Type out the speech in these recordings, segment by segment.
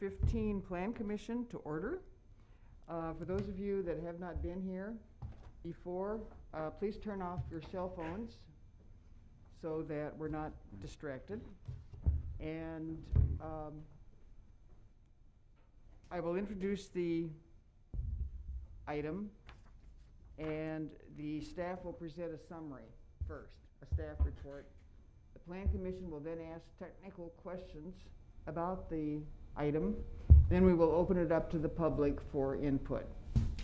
15 Plan Commission to order. For those of you that have not been here before, please turn off your cell phones so that we're not distracted. And I will introduce the item, and the staff will present a summary first, a staff report. The Plan Commission will then ask technical questions about the item. Then we will open it up to the public for input.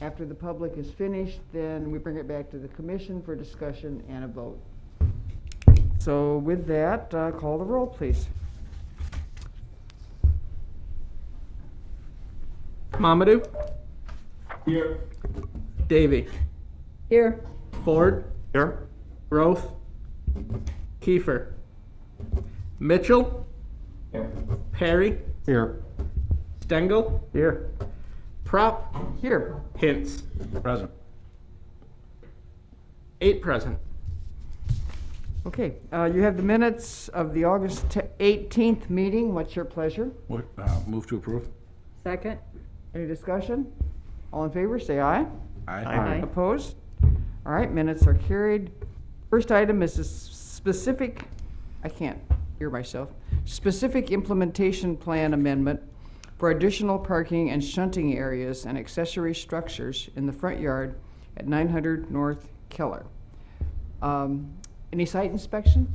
After the public is finished, then we bring it back to the commission for discussion and a vote. So with that, call the roll, please. Mamadou? Here. Davy? Here. Ford? Here. Roth? Kiefer? Mitchell? Here. Perry? Here. Stengel? Here. Prop? Here. Hintz? Present. 8 present. Okay, you have the minutes of the August 18th meeting. What's your pleasure? Move to approve. Second. Any discussion? All in favor, say aye. Aye. Opposed? All right, minutes are carried. First item is a specific, I can't hear myself, specific implementation plan amendment for additional parking and shunting areas and accessory structures in the front yard at 900 North Keller. Any site inspections?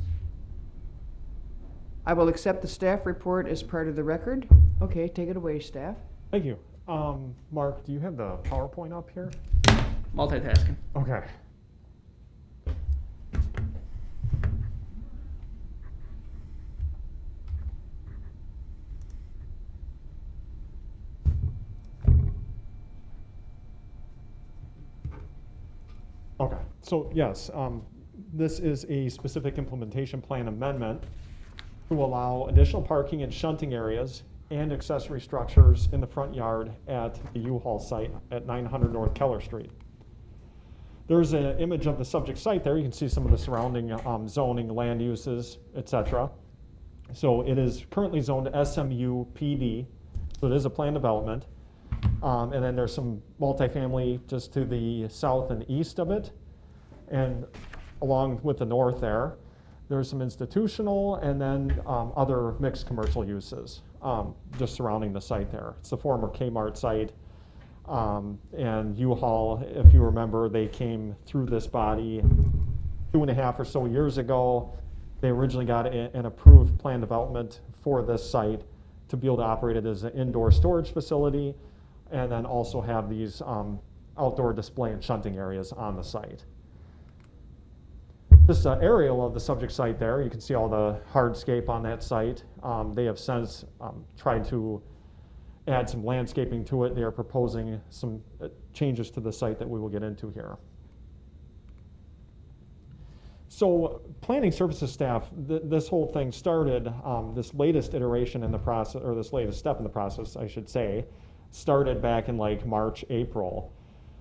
I will accept the staff report as part of the record. Okay, take it away, staff. Thank you. Mark, do you have the PowerPoint up here? Multitasking. Okay. Okay, so yes, this is a specific implementation plan amendment to allow additional parking and shunting areas and accessory structures in the front yard at the U-Haul site at 900 North Keller Street. There's an image of the subject site there. You can see some of the surrounding zoning, land uses, etc. So it is currently zoned SMU PD, so it is a planned development. And then there's some multifamily just to the south and east of it. And along with the north there, there's some institutional and then other mixed commercial uses just surrounding the site there. It's the former Kmart site. And U-Haul, if you remember, they came through this body 2.5 or so years ago. They originally got an approved plan development for this site to be able to operate it as an indoor storage facility and then also have these outdoor display and shunting areas on the site. This is an aerial of the subject site there. You can see all the hardscape on that site. They have since tried to add some landscaping to it. They are proposing some changes to the site that we will get into here. So planning services staff, this whole thing started, this latest iteration in the process, or this latest step in the process, I should say, started back in like March, April.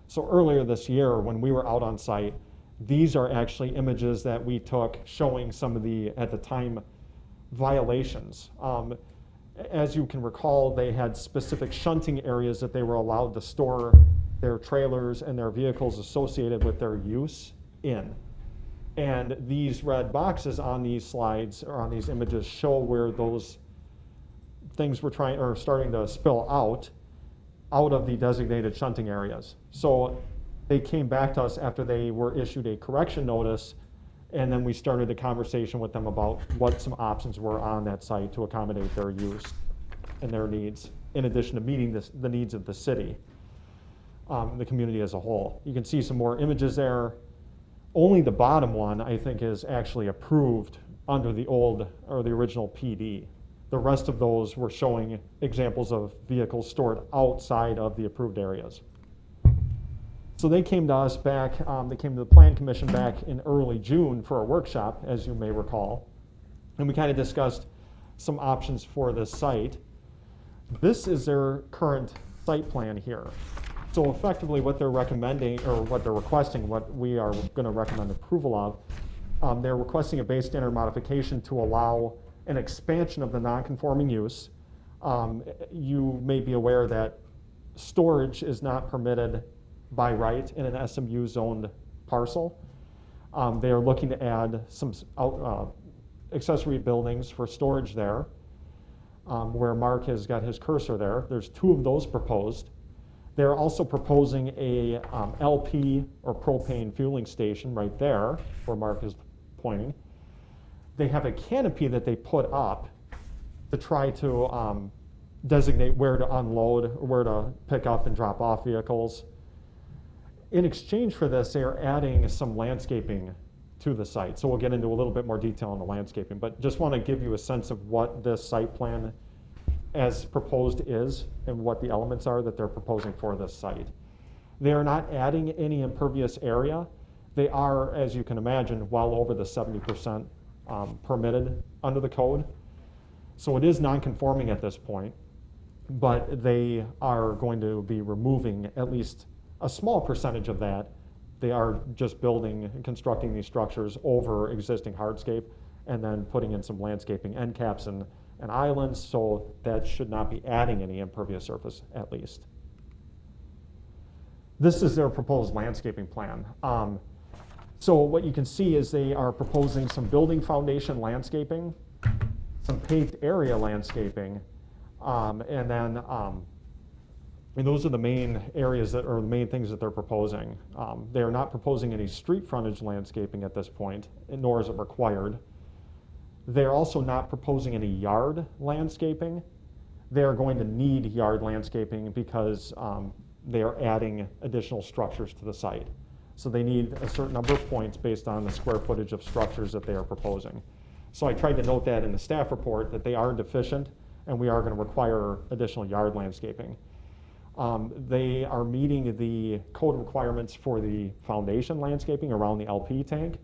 So earlier this year when we were out on site, these are actually images that we took showing some of the, at the time, violations. As you can recall, they had specific shunting areas that they were allowed to store their trailers and their vehicles associated with their use in. And these red boxes on these slides or on these images show where those things were starting to spill out of the designated shunting areas. So they came back to us after they were issued a correction notice, and then we started a conversation with them about what some options were on that site to accommodate their use and their needs, in addition to meeting the needs of the city, the community as a whole. You can see some more images there. Only the bottom one, I think, is actually approved under the old or the original PD. The rest of those were showing examples of vehicles stored outside of the approved areas. So they came to us back, they came to the Plan Commission back in early June for a workshop, as you may recall. And we kind of discussed some options for this site. This is their current site plan here. So effectively what they're recommending, or what they're requesting, what we are going to recommend approval of, they're requesting a base standard modification to allow an expansion of the non-conforming use You may be aware that storage is not permitted by right in an SMU zoned parcel. They are looking to add some accessory buildings for storage there, where Mark has got his cursor there. There's 2 of those proposed. They're also proposing a LP or propane fueling station right there, where Mark is pointing. They have a canopy that they put up to try to designate where to unload, or where to pick up and drop off vehicles. In exchange for this, they are adding some landscaping to the site. So we'll get into a little bit more detail on the landscaping, but just want to give you a sense of what this site plan as proposed is and what the elements are that they're proposing for this site. They are not adding any impervious area. They are, as you can imagine, well over the 70% permitted under the code. So it is non-conforming at this point, but they are going to be removing at least a small percentage of that. They are just building and constructing these structures over existing hardscape and then putting in some landscaping end caps and islands, so that should not be adding any impervious surface at least. This is their proposed landscaping plan. So what you can see is they are proposing some building foundation landscaping, some paved area landscaping, and then and those are the main areas that are the main things that they're proposing. They are not proposing any street frontage landscaping at this point, nor is it required. They're also not proposing any yard landscaping. They are going to need yard landscaping because they are adding additional structures to the site. So they need a certain number of points based on the square footage of structures that they are proposing. So I tried to note that in the staff report that they are deficient and we are going to require additional yard landscaping. They are meeting the code requirements for the foundation landscaping around the LP tank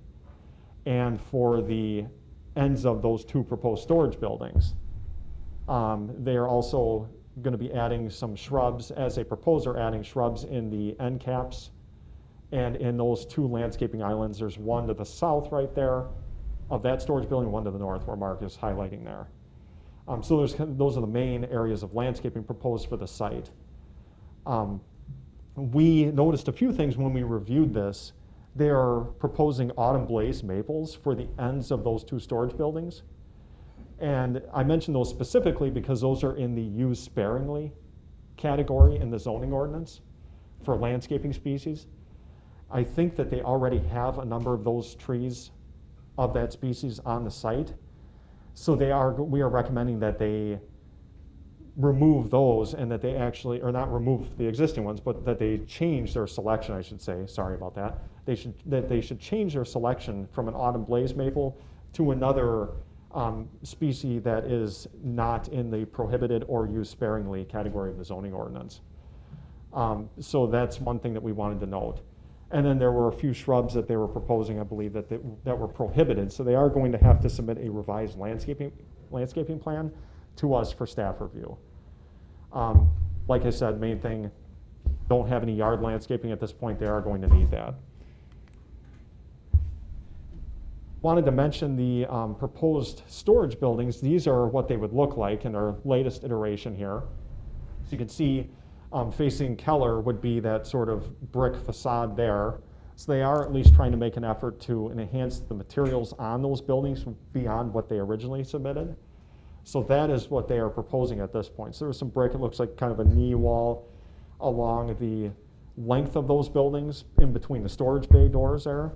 and for the ends of those 2 proposed storage buildings. They are also going to be adding some shrubs, as a proposer, adding shrubs in the end caps and in those 2 landscaping islands. There's one to the south right there of that storage building, one to the north where Mark is highlighting there. So those are the main areas of landscaping proposed for the site. We noticed a few things when we reviewed this. They are proposing autumn blaze maples for the ends of those 2 storage buildings. And I mention those specifically because those are in the use sparingly category in the zoning ordinance for landscaping species. I think that they already have a number of those trees of that species on the site. So we are recommending that they remove those and that they actually, or not remove the existing ones, but that they change their selection, I should say. Sorry about that. They should change their selection from an autumn blaze maple to another species that is not in the prohibited or use sparingly category of the zoning ordinance. So that's one thing that we wanted to note. And then there were a few shrubs that they were proposing, I believe, that were prohibited. So they are going to have to submit a revised landscaping plan to us for staff review. Like I said, main thing, don't have any yard landscaping at this point. They are going to need that. Wanted to mention the proposed storage buildings. These are what they would look like in their latest iteration here. So you can see facing Keller would be that sort of brick facade there. So they are at least trying to make an effort to enhance the materials on those buildings beyond what they originally submitted. So that is what they are proposing at this point. So there's some brick, it looks like kind of a knee wall along the length of those buildings in between the storage bay doors there,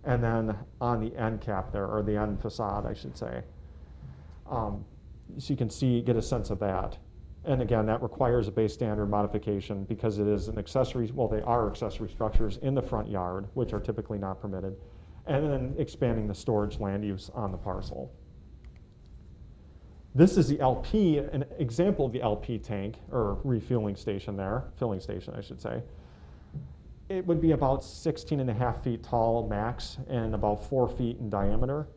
and then on the end cap there, or the end facade, I should say. So you can get a sense of that. And again, that requires a base standard modification because it is an accessory, well, they are accessory structures in the front yard, which are typically not permitted, and then expanding the storage land use on the parcel. This is the LP, an example of the LP tank, or refueling station there, filling station, I should say. It would be about 16.5 feet tall max and about 4 feet in diameter.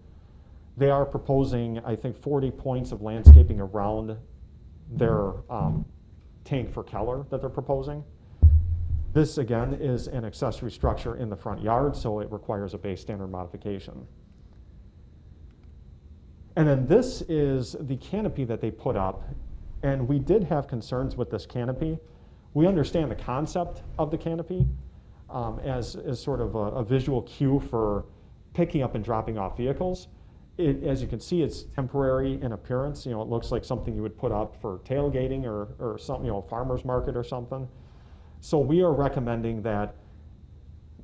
They are proposing, I think, 40 points of landscaping around their tank for Keller that they're proposing. This, again, is an accessory structure in the front yard, so it requires a base standard modification. And then this is the canopy that they put up, And we did have concerns with this canopy. We understand the concept of the canopy as sort of a visual cue for picking up and dropping off vehicles. As you can see, it's temporary in appearance. It looks like something you would put up for tailgating or something, farmer's market or something. So we are recommending that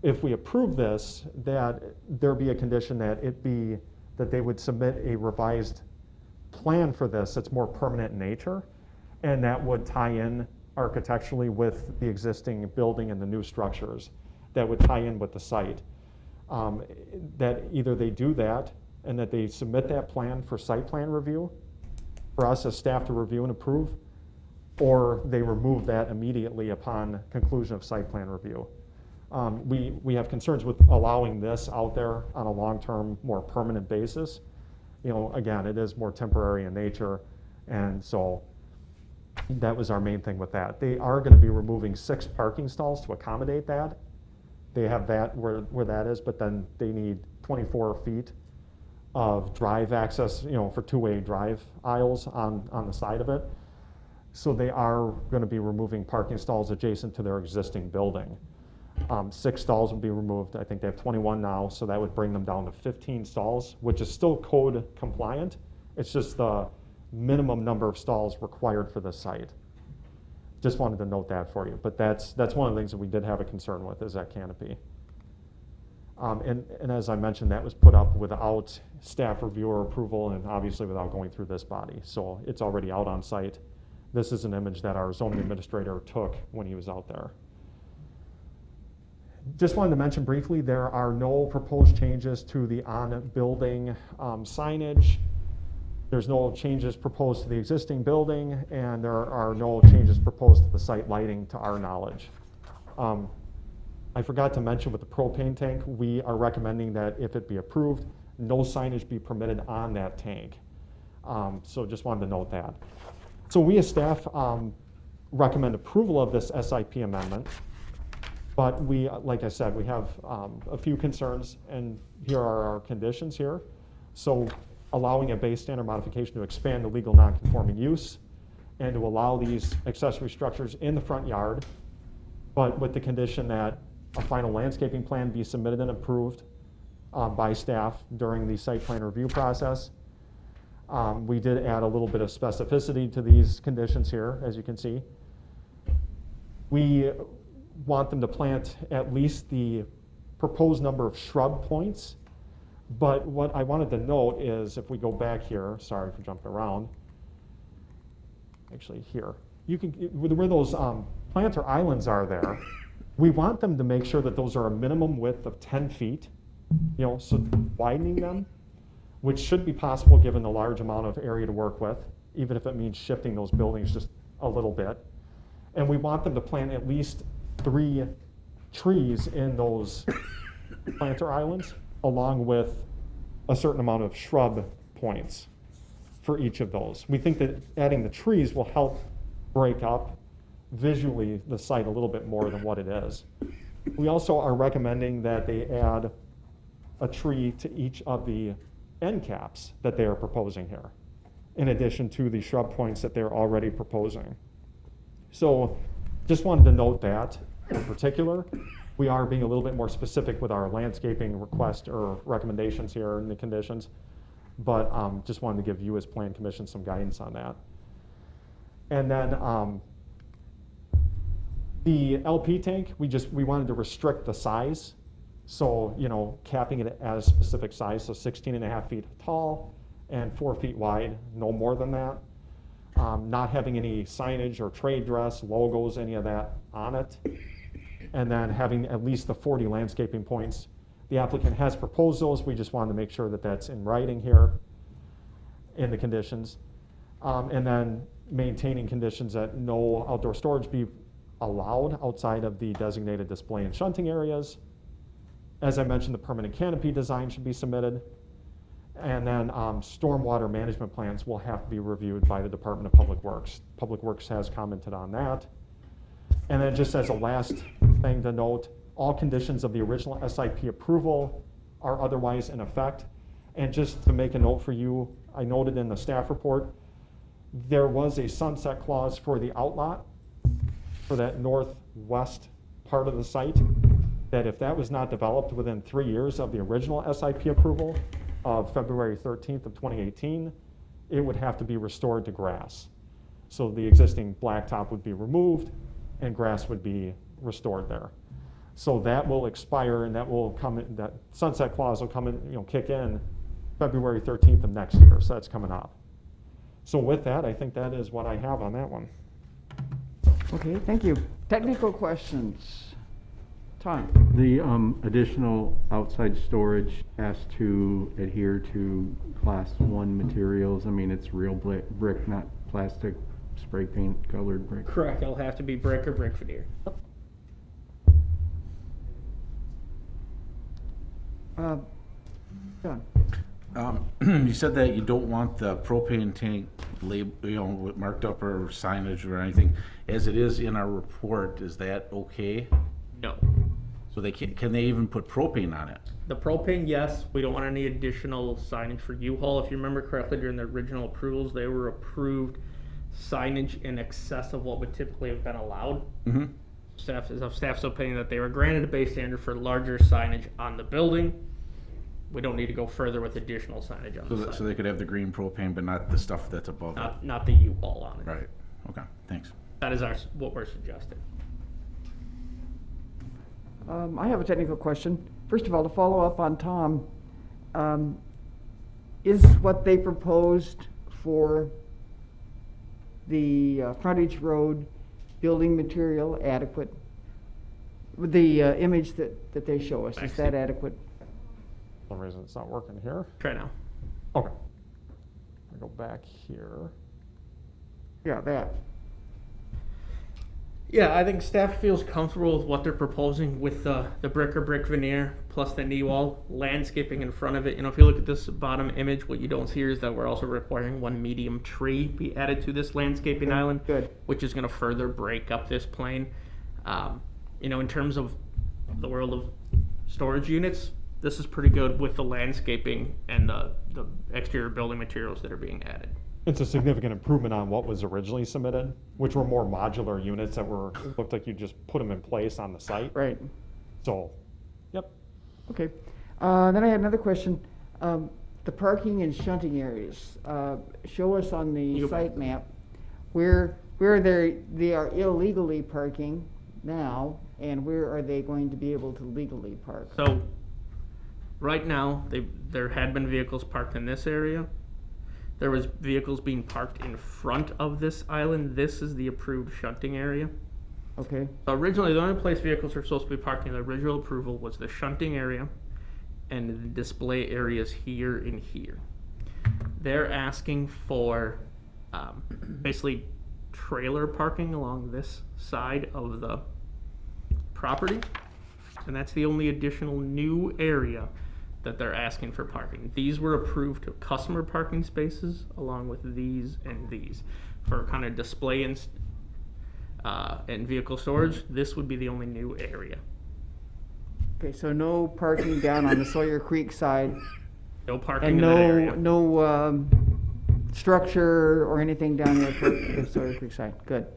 if we approve this, that there be a condition that that they would submit a revised plan for this that's more permanent in nature, and that would tie in architecturally with the existing building and the new structures that would tie in with the site. That either they do that and that they submit that plan for site plan review for us as staff to review and approve, or they remove that immediately upon conclusion of site plan review. We have concerns with allowing this out there on a long-term, more permanent basis. Again, it is more temporary in nature, and so that was our main thing with that. They are going to be removing 6 parking stalls to accommodate that. They have that where that is, but then they need 24 feet of drive access, for two-way drive aisles on the side of it. So they are going to be removing parking stalls adjacent to their existing building. 6 stalls will be removed. I think they have 21 now, so that would bring them down to 15 stalls, which is still code compliant. It's just the minimum number of stalls required for the site. Just wanted to note that for you. But that's one of the things that we did have a concern with, is that canopy. And as I mentioned, that was put up without staff review or approval, and obviously without going through this body. So it's already out on site. This is an image that our zoning administrator took when he was out there. Just wanted to mention briefly, there are no proposed changes to the on-building signage. There's no changes proposed to the existing building, and there are no changes proposed to the site lighting to our knowledge. I forgot to mention with the propane tank, we are recommending that if it be approved, no signage be permitted on that tank. So just wanted to note that. So we as staff recommend approval of this SIP amendment, but we, like I said, we have a few concerns, and here are our conditions here. So allowing a base standard modification to expand the legal non-conforming use and to allow these accessory structures in the front yard, but with the condition that a final landscaping plan be submitted and approved by staff during the site plan review process. We did add a little bit of specificity to these conditions here, as you can see. We want them to plant at least the proposed number of shrub points. But what I wanted to note is, if we go back here, sorry for jumping around, actually here, you can, where those planter islands are there, we want them to make sure that those are a minimum width of 10 feet, so widening them, which should be possible given the large amount of area to work with, even if it means shifting those buildings just a little bit. And we want them to plant at least 3 trees in those planter islands, along with a certain amount of shrub points for each of those. We think that adding the trees will help break up visually the site a little bit more than what it is. We also are recommending that they add a tree to each of the end caps that they are proposing here, in addition to the shrub points that they're already proposing. So just wanted to note that in particular. We are being a little bit more specific with our landscaping request or recommendations here in the conditions, but just wanted to give you as Plan Commission some guidance on that. And then the LP tank, we wanted to restrict the size. So, capping it at a specific size, so 16.5 feet tall and 4 feet wide, no more than that. Not having any signage or trade dress, logos, any of that on it. And then having at least the 40 landscaping points. The applicant has proposed those. We just wanted to make sure that that's in writing here in the conditions. And then maintaining conditions that no outdoor storage be allowed outside of the designated display and shunting areas. As I mentioned, the permanent canopy design should be submitted. And then stormwater management plans will have to be reviewed by the Department of Public Works. Public Works has commented on that. And then just as a last thing to note, all conditions of the original SIP approval are otherwise in effect. And just to make a note for you, I noted in the staff report, there was a sunset clause for the outlot, for that northwest part of the site, that if that was not developed within 3 years of the original SIP approval of February 13th of 2018, it would have to be restored to grass. So the existing blacktop would be removed and grass would be restored there. So that will expire, and that will come in, that sunset clause will come in, kick in February 13th of next year. So that's coming up. So with that, I think that is what I have on that one. Okay, thank you. Technical questions? Tom? The additional outside storage has to adhere to Class 1 materials. I mean, it's real brick, not plastic spray paint colored brick. Correct. It'll have to be brick or brick veneer. John? You said that you don't want the propane tank marked up or signage or anything. As it is in our report, is that okay? No. So they can they even put propane on it? The propane, yes. We don't want any additional signage for U-Haul. If you remember correctly, during the original approvals, they were approved signage in excess of what would typically have been allowed. Mm-hmm. Staff's opinion that they were granted a base standard for larger signage on the building. We don't need to go further with additional signage on the side. So they could have the green propane, but not the stuff that's above it? Not the U-Haul on it. Right, okay, thanks. That is what we're suggesting. I have a technical question. First of all, to follow up on Tom, is what they proposed for the frontage road building material adequate? With the image that they show us, is that adequate? For some reason it's not working here. Try now. Okay. I go back here. Yeah, that. Yeah, I think staff feels comfortable with what they're proposing with the brick or brick veneer plus the knee wall landscaping in front of it. If you look at this bottom image, what you don't see here is that we're also requiring one medium tree be added to this landscaping island, Good. which is going to further break up this plane. In terms of the world of storage units, this is pretty good with the landscaping and the exterior building materials that are being added. It's a significant improvement on what was originally submitted, which were more modular units that looked like you just put them in place on the site. Right. So, yep. Okay. Then I had another question. The parking and shunting areas. Show us on the site map where they are illegally parking now, and where are they going to be able to legally park? So, right now, there had been vehicles parked in this area. There was vehicles being parked in front of this island. This is the approved shunting area. Okay. So originally, the only place vehicles were supposed to be parked in the original approval was the shunting area and the display areas here and here. They're asking for basically trailer parking along this side of the property, and that's the only additional new area that they're asking for parking. These were approved customer parking spaces along with these and these. For kind of display and vehicle storage, this would be the only new area. Okay, so no parking down on the Sawyer Creek side, No parking and in that area. no structure or anything down there for the Sawyer Creek side. Good.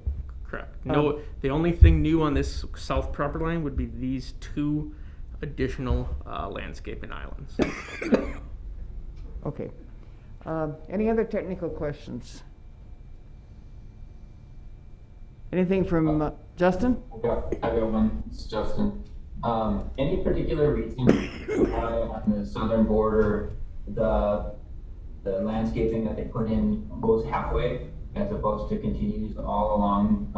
Correct. No, the only thing new on this south property line would be these two additional landscaping islands. Okay. Any other technical questions? Anything from Justin? Yeah, I got one. It's Justin. Any particular reason why on the southern border the landscaping that they put in goes halfway as opposed to continues all along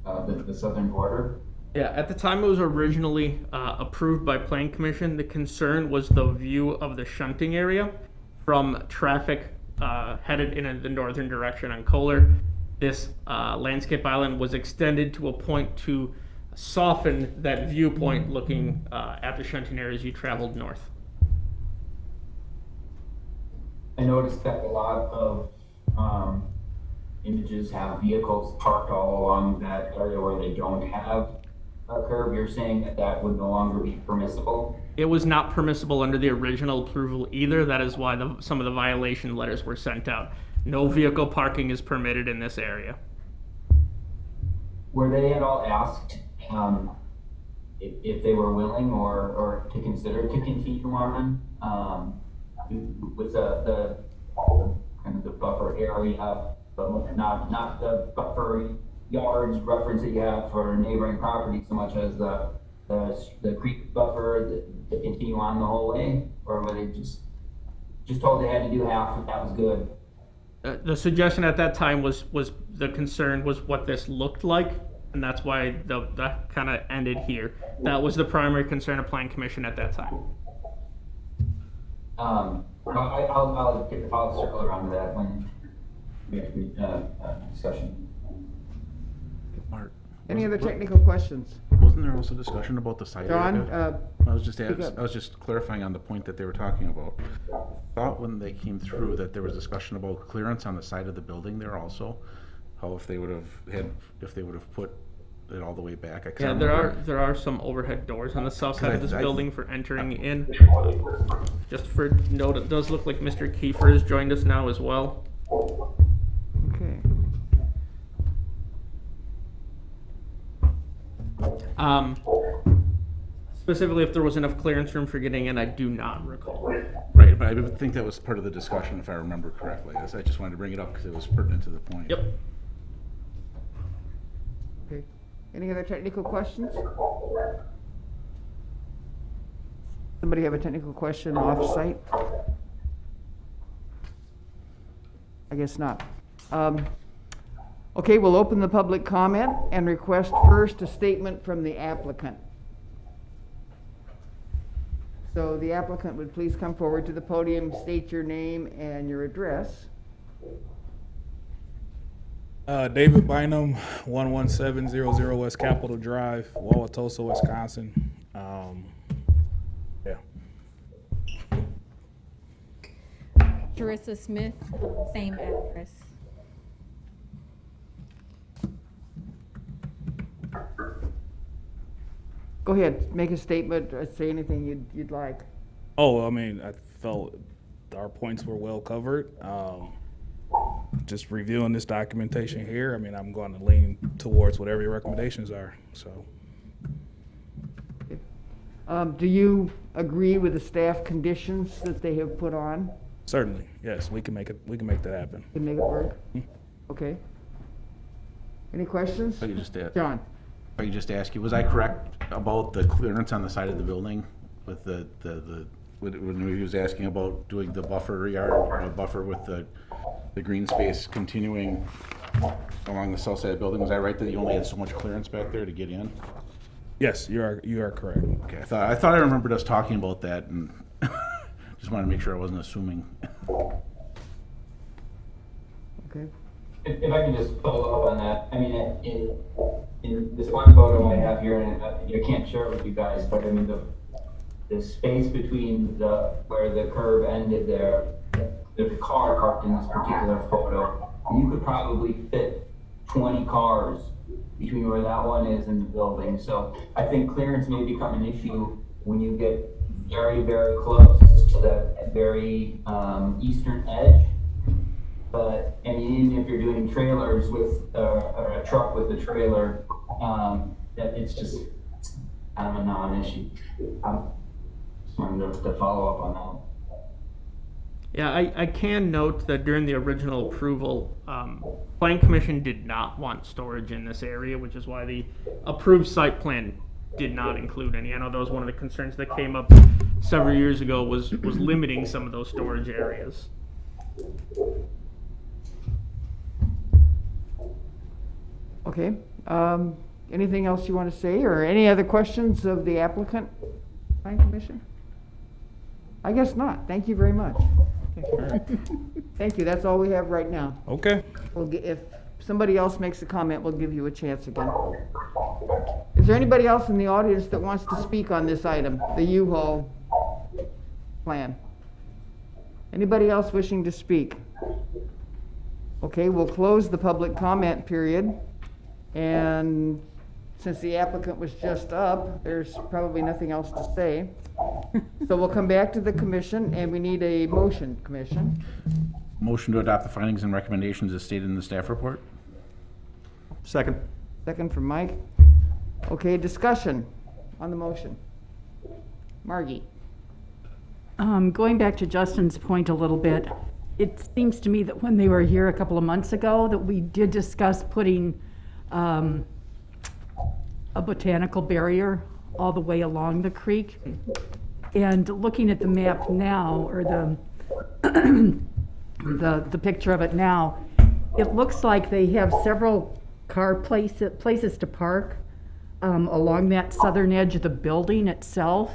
the southern border? Yeah, at the time it was originally approved by Plan Commission, the concern was the view of the shunting area from traffic headed in the northern direction on Kohler. This landscape island was extended to a point to soften that viewpoint looking at the shunting area as you traveled north. I noticed that a lot of images have vehicles parked all along that area where they don't have a curb. You're saying that would no longer be permissible? It was not permissible under the original approval either. That is why some of the violation letters were sent out. No vehicle parking is permitted in this area. Were they at all asked, if they were willing or to consider to continue on, with the kind of the buffer area, but not the buffer yards reference that you have for neighboring property so much as the creek buffer to continue on the whole way? Or were they just told they had to do half and that was good? The suggestion at that time was the concern was what this looked like, and that's why that kind of ended here. That was the primary concern of Plan Commission at that time. I'll circle around to that when we have discussion. Mark, Any other technical questions? wasn't there also discussion about the site John, area? I was just speak up. I was just clarifying on the point that they were talking about. Thought when they came through that there was discussion about clearance on the side of the building there also. How if they would have put it all the way back. I Yeah, can't remember. there are some overhead doors on the south side of this I- building for entering in. Just for note, it does look like Mr. Kiefer has joined us now as well. Okay. Specifically, if there was enough clearance room for getting in, I do not recall. Right, but I would think that was part of the discussion if I remember correctly. I just wanted to bring it up because it was pertinent to the point. Yep. Okay. Any other technical questions? Somebody have a technical question off-site? I guess not. Okay, we'll open the public comment and request first a statement from the applicant. So the applicant would please come forward to the podium, state your name and your address. David Bynum, 11700 West Capitol Drive, Wauwatosa, Wisconsin. Yeah. Teresa Smith, same address. Go ahead, make a statement, or say anything you'd like. Oh, I mean, I felt our points were well covered. Just reviewing this documentation here, I mean, I'm going to lean towards whatever your recommendations are, so. Do you agree with the staff conditions that they have put on? Certainly, yes, we can make that happen. Can make it work? Okay. Any questions? If I could just add, John? if I could just ask you, was I correct about the clearance on the side of the building with when he was asking about doing the buffer yard, or a buffer with the green space continuing along the south side of the building? Was I right that you only had so much clearance back there to get in? Yes, you are correct. Okay, I thought I remembered us talking about that, and just wanted to make sure I wasn't assuming. Okay. If I can just follow up on that, I mean, in this one photo I have here, and I can't share it with you guys, but I mean, the space between where the curve ended there, there's a car parked in this particular photo. You could probably fit 20 cars between where that one is and the building. So I think clearance may become an issue when you get very, very close to the very eastern edge. But I mean, even if you're doing trailers with or a truck with a trailer, that it's just kind of a non-issue. Just wanted to follow up on that. Yeah, I can note that during the original approval, Plan Commission did not want storage in this area, which is why the approved site plan did not include any. I know that was one of the concerns that came up several years ago was limiting some of those storage areas. Okay. Anything else you want to say, or any other questions of the applicant, Planning Commission? I guess not. Thank you very much. Thank you. That's all we have right now. Okay. If somebody else makes a comment, we'll give you a chance again. Is there anybody else in the audience that wants to speak on this item, the U-Haul plan? Anybody else wishing to speak? Okay, we'll close the public comment period. And since the applicant was just up, there's probably nothing else to say. So we'll come back to the commission, and we need a motion, commission. Motion to adopt the findings and recommendations as stated in the staff report? Second. Second from Mike. Okay, discussion on the motion. Margie? Going back to Justin's point a little bit, it seems to me that when they were here a couple of months ago, that we did discuss putting a botanical barrier all the way along the creek. And looking at the map now, or the picture of it now, it looks like they have several car places to park along that southern edge of the building itself,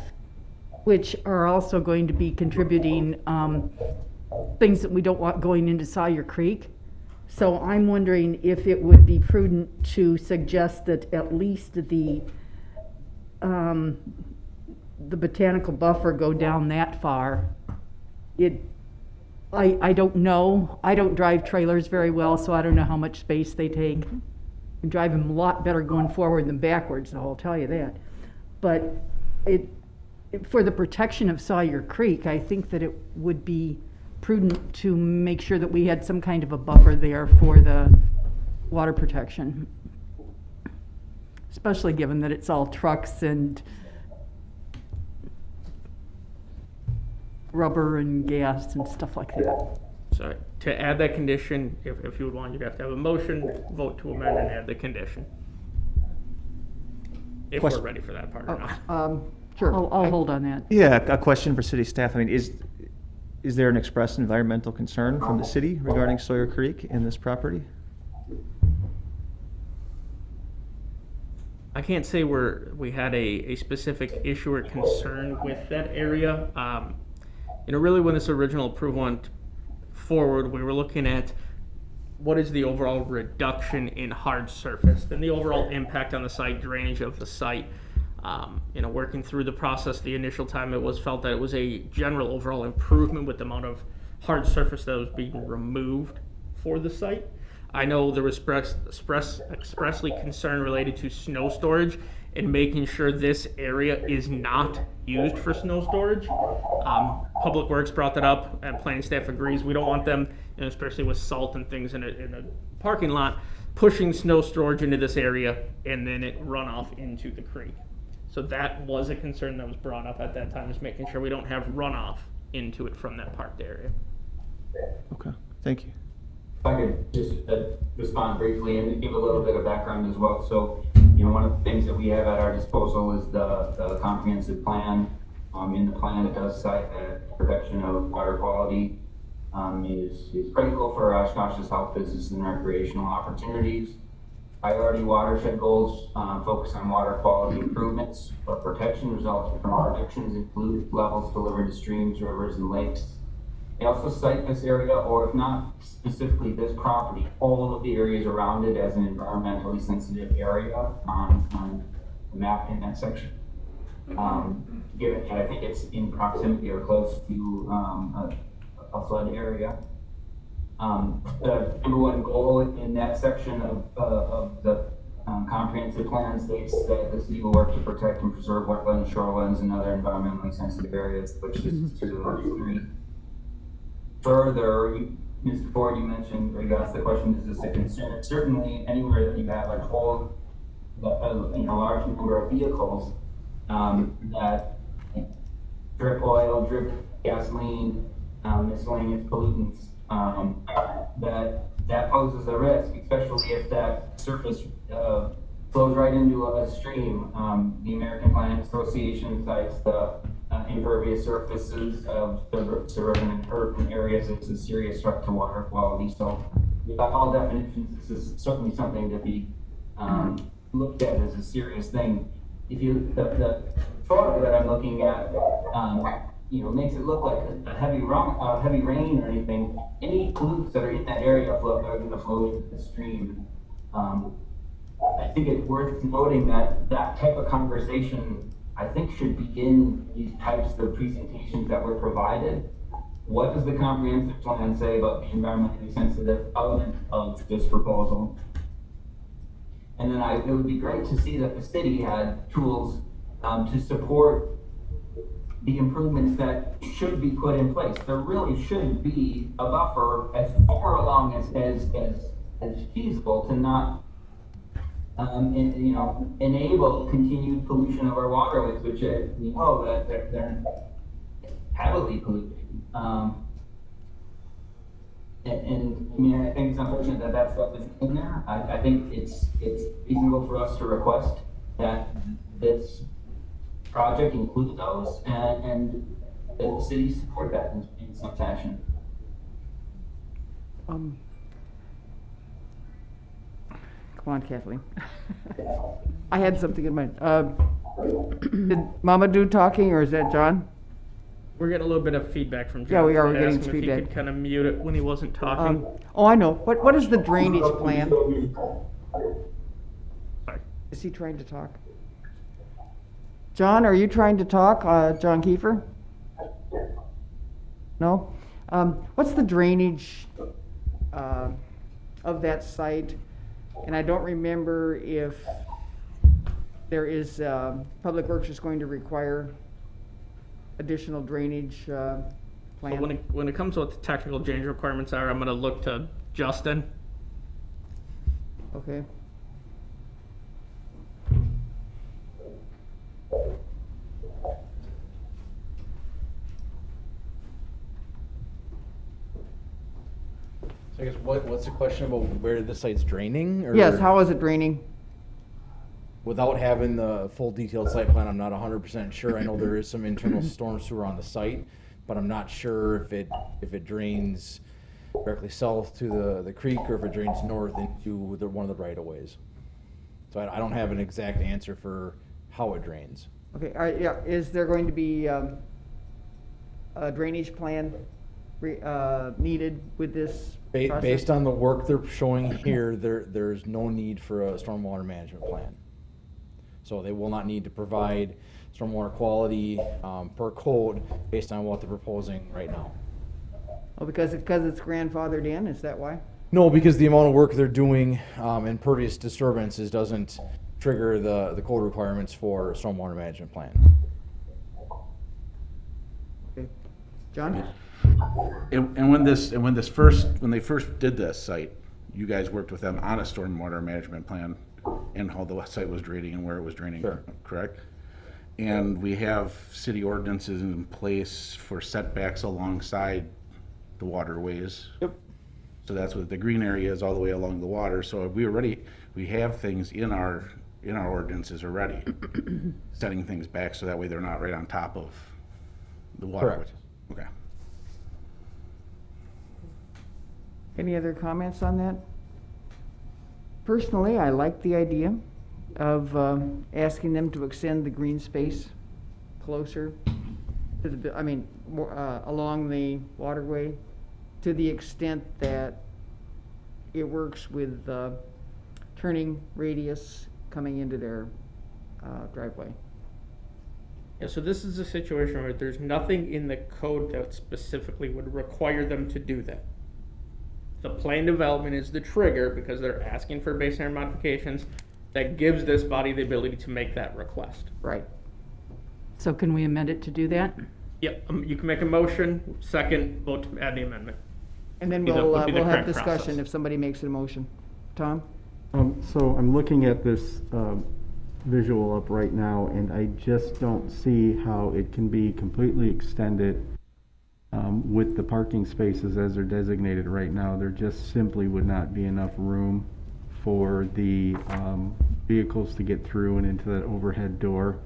which are also going to be contributing things that we don't want going into Sawyer Creek. So I'm wondering if it would be prudent to suggest that at least the botanical buffer go down that far. I don't know. I don't drive trailers very well, so I don't know how much space they take. I drive them a lot better going forward than backwards, I'll tell you that. But for the protection of Sawyer Creek, I think that it would be prudent to make sure that we had some kind of a buffer there for the water protection. Especially given that it's all trucks and rubber and gas and stuff like that. So to add that condition, if you would want, you'd have to have a motion, vote to amend and add the condition. If we're Question. ready for that part or not. Sure. I'll hold on that. Yeah, a question for city staff. I mean, is there an expressed environmental concern from the city regarding Sawyer Creek in this property? I can't say we had a specific issue or concern with that area. Really when this original approval went forward, we were looking at what is the overall reduction in hard surface, then the overall impact on the site, drainage of the site. Working through the process, the initial time it was felt that it was a general overall improvement with the amount of hard surface that was being removed for the site. I know there was expressly concern related to snow storage and making sure this area is not used for snow storage. Public Works brought that up, and planning staff agrees. We don't want them, especially with salt and things in a parking lot, pushing snow storage into this area and then it run off into the creek. So that was a concern that was brought up at that time, is making sure we don't have runoff into it from that parked area. Okay, thank you. If I could just respond briefly and give a little bit of background as well. So, one of the things that we have at our disposal is the comprehensive plan. In the plan, it does cite that protection of water quality is critical for Oshkosh's health, business, and recreational opportunities. Priority watershed goals focus on water quality improvements, but protection resulting from reductions include levels delivered to streams, rivers, and lakes. They also cite this area, or if not specifically this property, all of the areas around it as an environmentally sensitive area on the map in that section. Given that I think it's in proximity or close to a flood area. The number one goal in that section of the comprehensive plan states that the city will work to protect and preserve wetlands, shorelines, and other environmentally sensitive areas, which is 2 of 3. Further, Mr. Ford, you mentioned, or you asked the question, is this a concern? Certainly, anywhere that you have a whole, large number of vehicles that drip oil, drip gasoline, miscellaneous pollutants, that poses a risk, especially if that surface flows right into a stream. The American Planning Association cites the impervious surfaces of suburban and urban areas as a serious threat to water quality. So, by all definitions, this is certainly something to be looked at as a serious thing. If the photo that I'm looking at, makes it look like a heavy rain or anything. Any pollutants that are in that area are going to flow into the stream. I think it's worth noting that type of conversation, I think, should be in these types of presentations that were provided. What does the comprehensive plan say about the environmentally sensitive element of this proposal? And then it would be great to see that the city had tools to support the improvements that should be put in place. There really shouldn't be a buffer as far along as feasible to not, enable continued pollution of our waterways, which we know that they're heavily polluted. And I mean, I think it's unfortunate that that stuff is in there. I think it's reasonable for us to request that this project include those and that the city support that in some fashion. Come on, Kathleen. I had something in mind. Did Mamadou talking, or is that John? We're getting a little bit of feedback from John. Yeah, we are. I'd We're getting ask him feedback. If he could kind of mute it when he wasn't talking. Oh, I know. What is the drainage plan? Sorry. Is he trying to talk? John, are you trying to talk? John Kiefer? No? What's the drainage of that site? And I don't remember if there is, Public Works is going to require additional drainage So plan. when it comes to what the technical drainage requirements are, I'm going to look to Justin. Okay. So I guess what's the question about where the site's draining? Or Yes, how is it draining? without having the full detailed site plan, I'm not 100% sure. I know there is some internal storm sewer on the site, but I'm not sure if it drains directly south to the creek or if it drains north into one of the right of ways. So I don't have an exact answer for how it drains. Okay, yeah, is there going to be a drainage plan needed with this process? Based on the work they're showing here, there's no need for a stormwater management plan. So they will not need to provide stormwater quality per code based on what they're proposing right now. Oh, because it's grandfathered in, is that why? No, because the amount of work they're doing impervious disturbances doesn't trigger the code requirements for a stormwater management plan. Okay. John? And when they first did this site, you guys worked with them on a stormwater management plan and how the site was draining and where it was draining, Sure. correct? And we have city ordinances in place for setbacks alongside the waterways. Yep. So that's what the green area is, all the way along the water. So we have things in our ordinances already, setting things back so that way they're not right on top of the waterways. Correct. Okay. Any other comments on that? Personally, I like the idea of asking them to extend the green space closer to along the waterway, to the extent that it works with turning radius coming into their driveway. Yeah, so this is a situation where there's nothing in the code that specifically would require them to do that. The plan development is the trigger because they're asking for baseline modifications that gives this body the ability to make that request. Right. So can we amend it to do that? Yep, you can make a motion, second, vote to add the amendment. And then Would be the we'll have correct discussion process. if somebody makes a motion. Tom? So I'm looking at this visual up right now, and I just don't see how it can be completely extended with the parking spaces as they're designated right now. There just simply would not be enough room for the vehicles to get through and into that overhead door.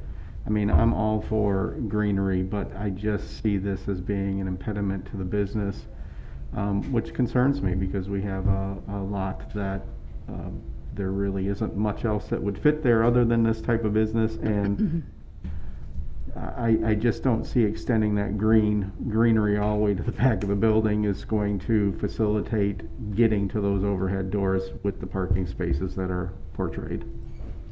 I mean, I'm all for greenery, but I just see this as being an impediment to the business, which concerns me because we have a lot that there really isn't much else that would fit there other than this type of business, and I just don't see extending that greenery all the way to the back of the building is going to facilitate getting to those overhead doors with the parking spaces that are portrayed.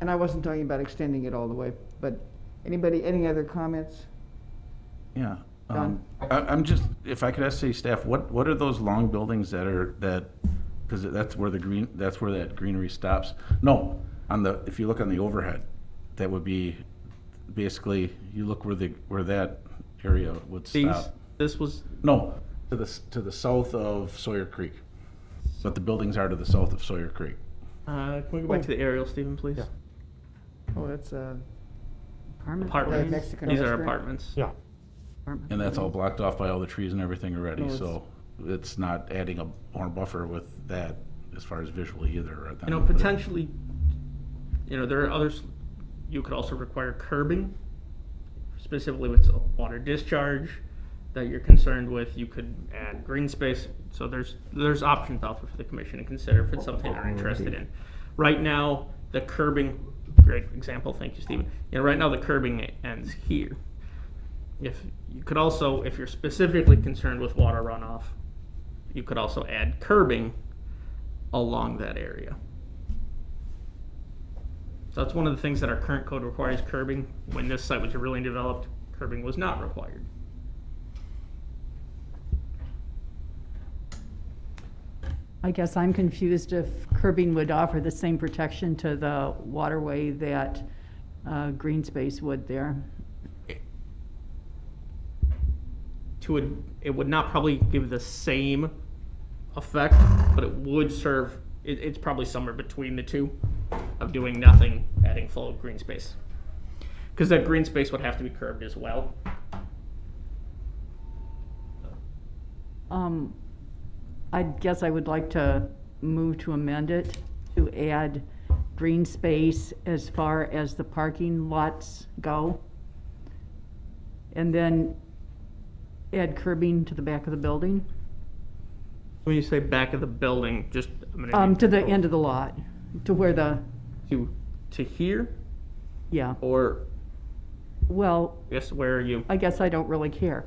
And I wasn't talking about extending it all the way, but any other comments? Yeah. John? I'm just, if I could ask city staff, what are those long buildings because that's where that greenery stops? No, if you look on the overhead, that would be, basically, you look where that area would These, stop. this was, No, to the south of Sawyer Creek. But the buildings are to the south of Sawyer Creek. can we go back to the aerial, Stephen, please? Yeah. Oh, that's, Apartment Apartments. Next to These are Canopy. apartments. Yeah. apartment And that's all buildings. blocked off by all the trees and everything already, No, it's- so it's not adding a more buffer with that as far as visually either. You know, potentially, you know, there are others, you could also require curbing, specifically with water discharge that you're concerned with. You could add green space. So there's options out there for the commission to consider if it's something they're interested in. Right now, the curbing, great example, thank you, Stephen. You know, right now the curbing ends here. If you could also, if you're specifically concerned with water runoff, you could also add curbing along that area. So that's one of the things that our current code requires, curbing. When this site was originally developed, curbing was not required. I guess I'm confused if curbing would offer the same protection to the waterway that green space would there. It would not probably give the same effect, but it would serve, it's probably somewhere between the two of doing nothing, adding full green space. Because that green space would have to be curbed as well. I guess I would like to move to amend it to add green space as far as the parking lots go. And then add curbing to the back of the building, When you say back of the building, just a minute. to the end of the lot, to where the, To here, yeah, or well, I guess where are you? I guess I don't really care.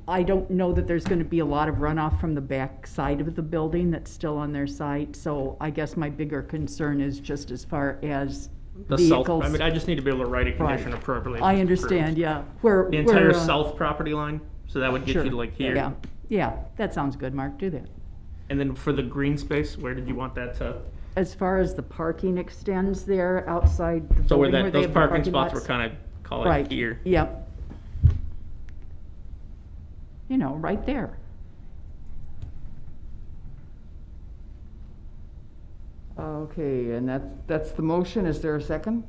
I don't know that there's gonna be a lot of runoff from the back side of the building that's still on their site, so I guess my bigger concern is just as far as The south, vehicles. I mean, I just need to be able to write a condition Right. appropriately. if I it's understand, approved. yeah, where. The entire where, south property line, so that would get you sure. to like here. Yeah, yeah, that sounds good, Mark, do that. And then for the green space, where did you want that to? As far as the parking extends there outside the So where building that, they those have the parking spots were lots. kind of, call it Right, here. yep. You know, right there. Okay, and that's the motion. Is there a second?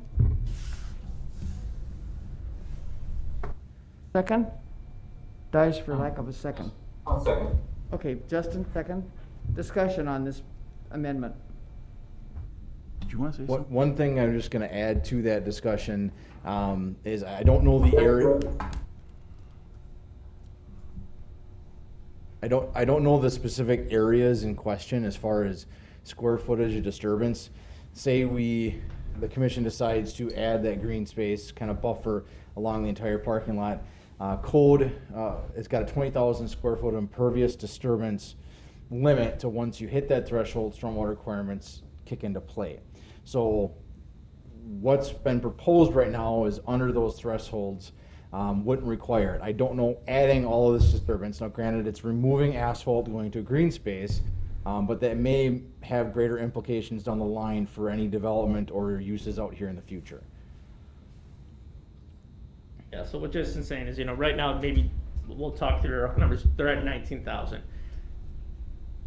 Second? Dies for lack of a second. I'll second. Okay, Justin, second. Discussion on this amendment. Did you want to say something? One thing I'm just gonna add to that discussion, is I don't know the area. I don't know the specific areas in question as far as square footage of disturbance. Say the commission decides to add that green space, kind of buffer along the entire parking lot. Code, it's got a 20,000 square foot impervious disturbance limit to once you hit that threshold, stormwater requirements kick into play. So what's been proposed right now is under those thresholds, wouldn't require it. I don't know adding all of this disturbance. Now granted, it's removing asphalt going to a green space, but that may have greater implications down the line for any development or uses out here in the future. Yeah, so what Justin's saying is, you know, right now, maybe we'll talk through our numbers, they're at 19,000.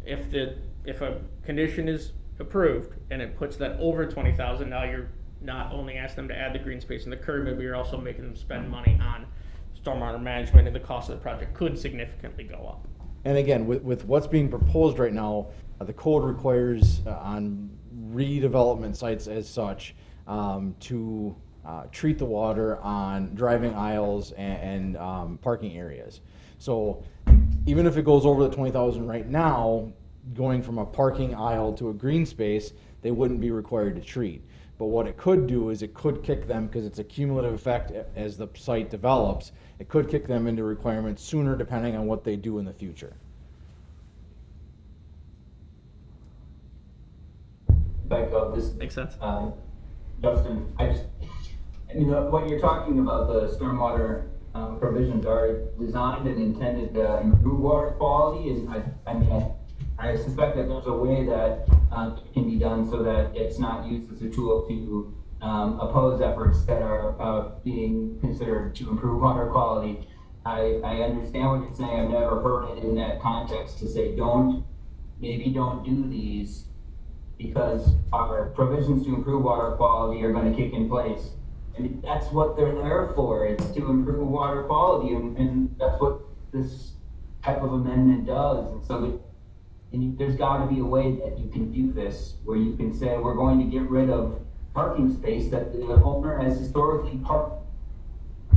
If a condition is approved and it puts that over 20,000, now you're not only asking them to add the green space and the curb, maybe you're also making them spend money on stormwater management, and the cost of the project could significantly go up. And again, with what's being proposed right now, the code requires on redevelopment sites as such, to treat the water on driving aisles and parking areas. So even if it goes over the 20,000 right now, going from a parking aisle to a green space, they wouldn't be required to treat. But what it could do is it could kick them, because it's a cumulative effect as the site develops, it could kick them into requirements sooner depending on what they do in the future. Back up, this, Makes sense? Justin, what you're talking about, the stormwater provisions are designed and intended to improve water quality, and I suspect that there's a way that it can be done so that it's not used as a tool to oppose efforts that are being considered to improve water quality. I understand what you're saying. I've never heard it in that context to say, maybe don't do these because our provisions to improve water quality are gonna kick in place. And that's what they're there for. It's to improve water quality, and that's what this type of amendment does. And so there's gotta be a way that you can do this, where you can say, we're going to get rid of parking space that the owner has historically parked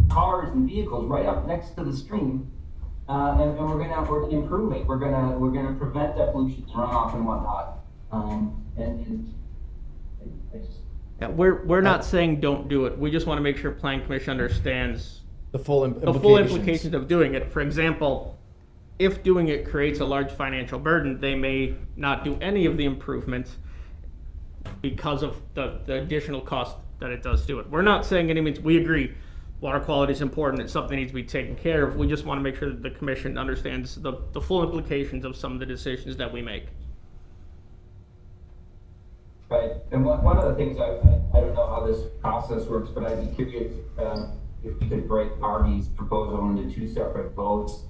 cars and vehicles right up next to the stream. And we're gonna improve it. We're gonna prevent that pollution runoff and whatnot. And I just. Yeah, we're not saying don't do it. We just want to make sure Plan Commission understands The full the implications. full implications of doing it. For example, if doing it creates a large financial burden, they may not do any of the improvements because of the additional cost that it does to it. We're not saying any means, we agree, water quality is important, it's something that needs to be taken care of. We just want to make sure that the commission understands the full implications of some of the decisions that we make. Right, and one of the things, I don't know how this process works, but I'd be curious if we could break Artie's proposal into two separate votes.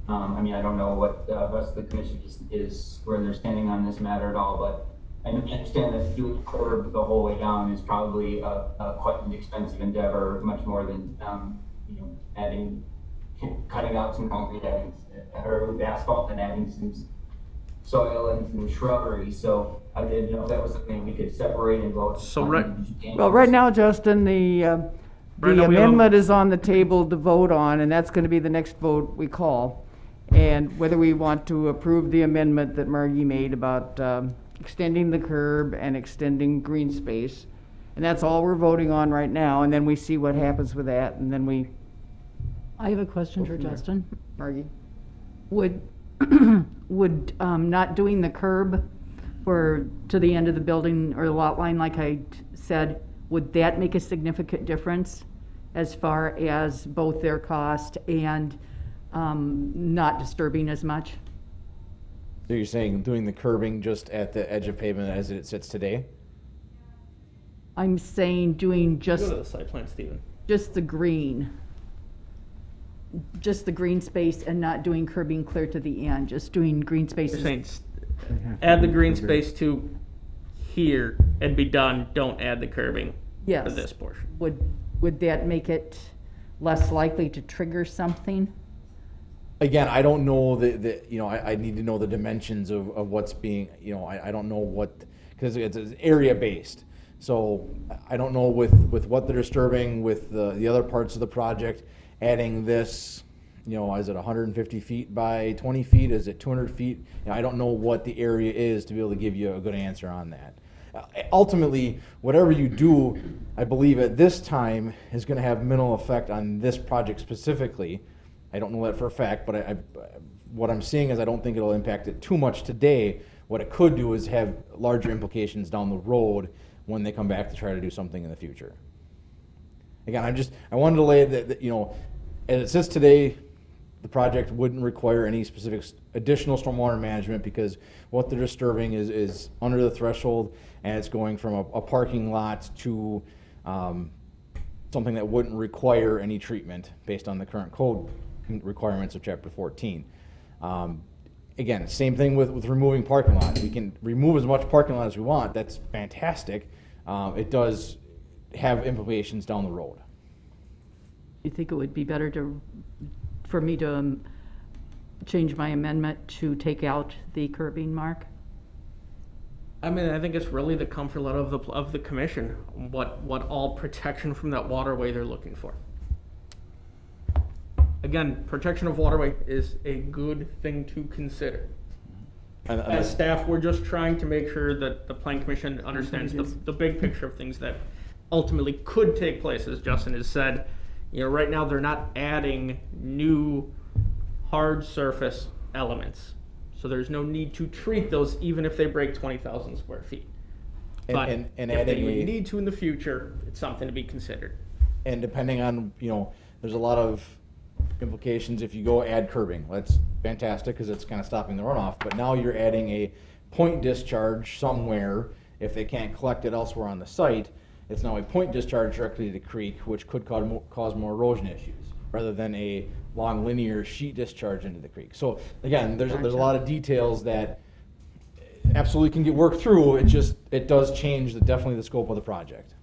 I mean, I don't know what the rest of the commission is where they're standing on this matter at all, but I understand that doing the curb the whole way down is probably quite an expensive endeavor, much more than cutting out some concrete or asphalt and adding some soil and some shrubbery. So I didn't know if that was something we could separate and vote. So Right now, Justin, the Right now we have amendment is on the table to vote on, and that's gonna be the next vote we call. And whether we want to approve the amendment that Margie made about extending the curb and extending green space. And that's all we're voting on right now, and then we see what happens with that, and then we. I have a question for Justin. Margie? Would, not doing the curb to the end of the building or the lot line, like I said, would that make a significant difference as far as both their cost and not disturbing as much? So you're saying doing the curbing just at the edge of pavement as it sits today? I'm saying doing Go just to the site plan, Stephen. just the green space and not doing curbing clear to the end, just doing green You're spaces. saying add the green space to here and be done, don't add the curbing Yes. for this portion. Would that make it less likely to trigger something? Again, I don't know I need to know the dimensions of what's being, I don't know what, because it's area based. So I don't know with what they're disturbing with the other parts of the project, adding this, is it 150 feet by 20 feet? Is it 200 feet? I don't know what the area is to be able to give you a good answer on that. Ultimately, whatever you do, I believe at this time is going to have minimal effect on this project specifically. I don't know that for a fact, but what I'm seeing is I don't think it'll impact it too much today. What it could do is have larger implications down the road when they come back to try to do something in the future. Again, I wanted to lay that as it sits today, the project wouldn't require any specific additional stormwater management because what they're disturbing is under the threshold, and it's going from a parking lot to something that wouldn't require any treatment based on the current code requirements of Chapter 14. Again, same thing with removing parking lots. We can remove as much parking lot as we want. That's fantastic. It does have implications down the road. You think it would be better for me to change my amendment to take out the curbing, Mark? I mean, I think it's really the comfort level of the commission, what all protection from that waterway they're looking for. Again, protection of waterway is a good thing to consider. As staff, we're just trying to make sure that the Plan Commission understands the big picture of things that ultimately could take place, as Justin has said. Right now they're not adding new hard surface elements. So there's no need to treat those even if they break 20,000 square feet. But and if adding they need to in the future, it's something to be considered. And depending on, there's a lot of implications if you go add curbing. That's fantastic because it's kind of stopping the runoff. But now you're adding a point discharge somewhere. If they can't collect it elsewhere on the site, it's now a point discharge directly to the creek, which could cause more erosion issues. rather than a long linear sheet discharge into the creek. So again, there's a lot of details that absolutely can get worked through. It does change definitely the scope of the project.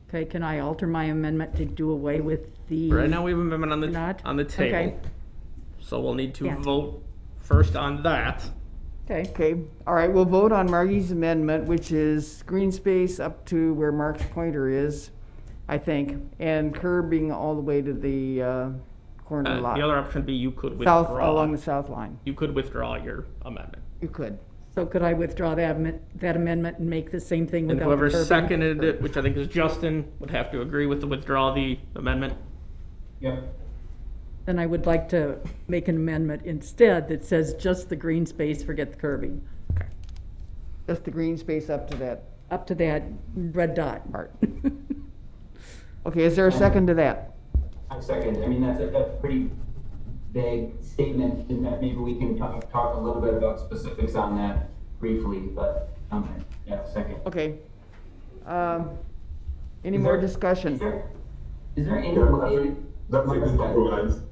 Okay, can I alter my amendment to do away with the? Right now, we have an amendment on Not? on the table. Okay. So we'll need to Can't. vote first on that. Okay, Okay, all right, we'll vote on Margie's amendment, which is green space up to where Mark's pointer is, I think, and curbing all the way to the corner lot. The other option would be you could withdraw. South, along the south line. You could withdraw your amendment. You could. so could I withdraw that amendment and make the same thing And without whoever the curbing? seconded it, which I think is Justin, would have to agree with the withdraw of the amendment. Yep. Then I would like to make an amendment instead that says just the green space, forget the curbing, Just the green space up to that up to that red dot. part. Okay, is there a second to that? I second. I mean, that's a pretty vague statement, and that maybe we can talk a little bit about specifics on that briefly, but, yeah, second. Okay. Any Is more there- discussion? Is there any way? That's a good compromise.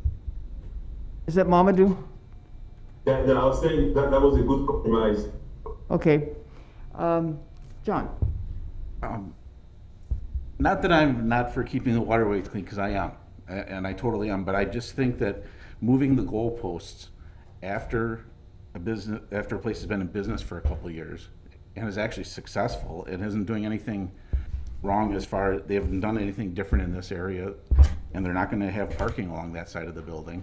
Is that Mamadou? Yeah, I was saying that was a good compromise. Okay. John? Not that I'm not for keeping the waterways clean, because I am, and I totally am, but I just think that moving the goalposts after a place has been in business for a couple of years and is actually successful and isn't doing anything wrong they haven't done anything different in this area, and they're not gonna have parking along that side of the building,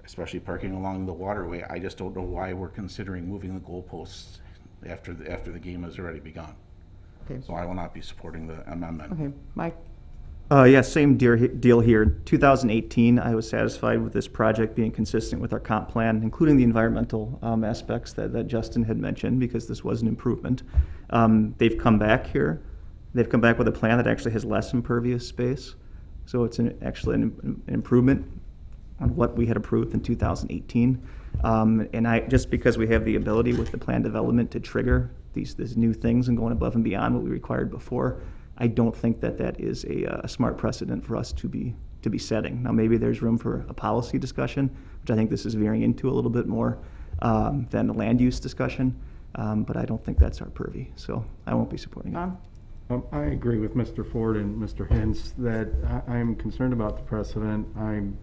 especially parking along the waterway. I just don't know why we're considering moving the goalposts after the game has already begun. Okay. So I will not be supporting the amendment. Okay, Mike? Yeah, same deal here. 2018, I was satisfied with this project being consistent with our comp plan, including the environmental aspects that Justin had mentioned, because this was an improvement. They've come back here. They've come back with a plan that actually has less impervious space. So it's actually an improvement on what we had approved in 2018. And just because we have the ability with the plan development to trigger these new things and going above and beyond what we required before, I don't think that is a smart precedent for us to be setting. Now, maybe there's room for a policy discussion, which I think this is veering into a little bit more than a land use discussion, but I don't think that's our purview, so I won't be supporting it. John? I agree with Mr. Ford and Mr. Hintz that I'm concerned about the precedent. I'm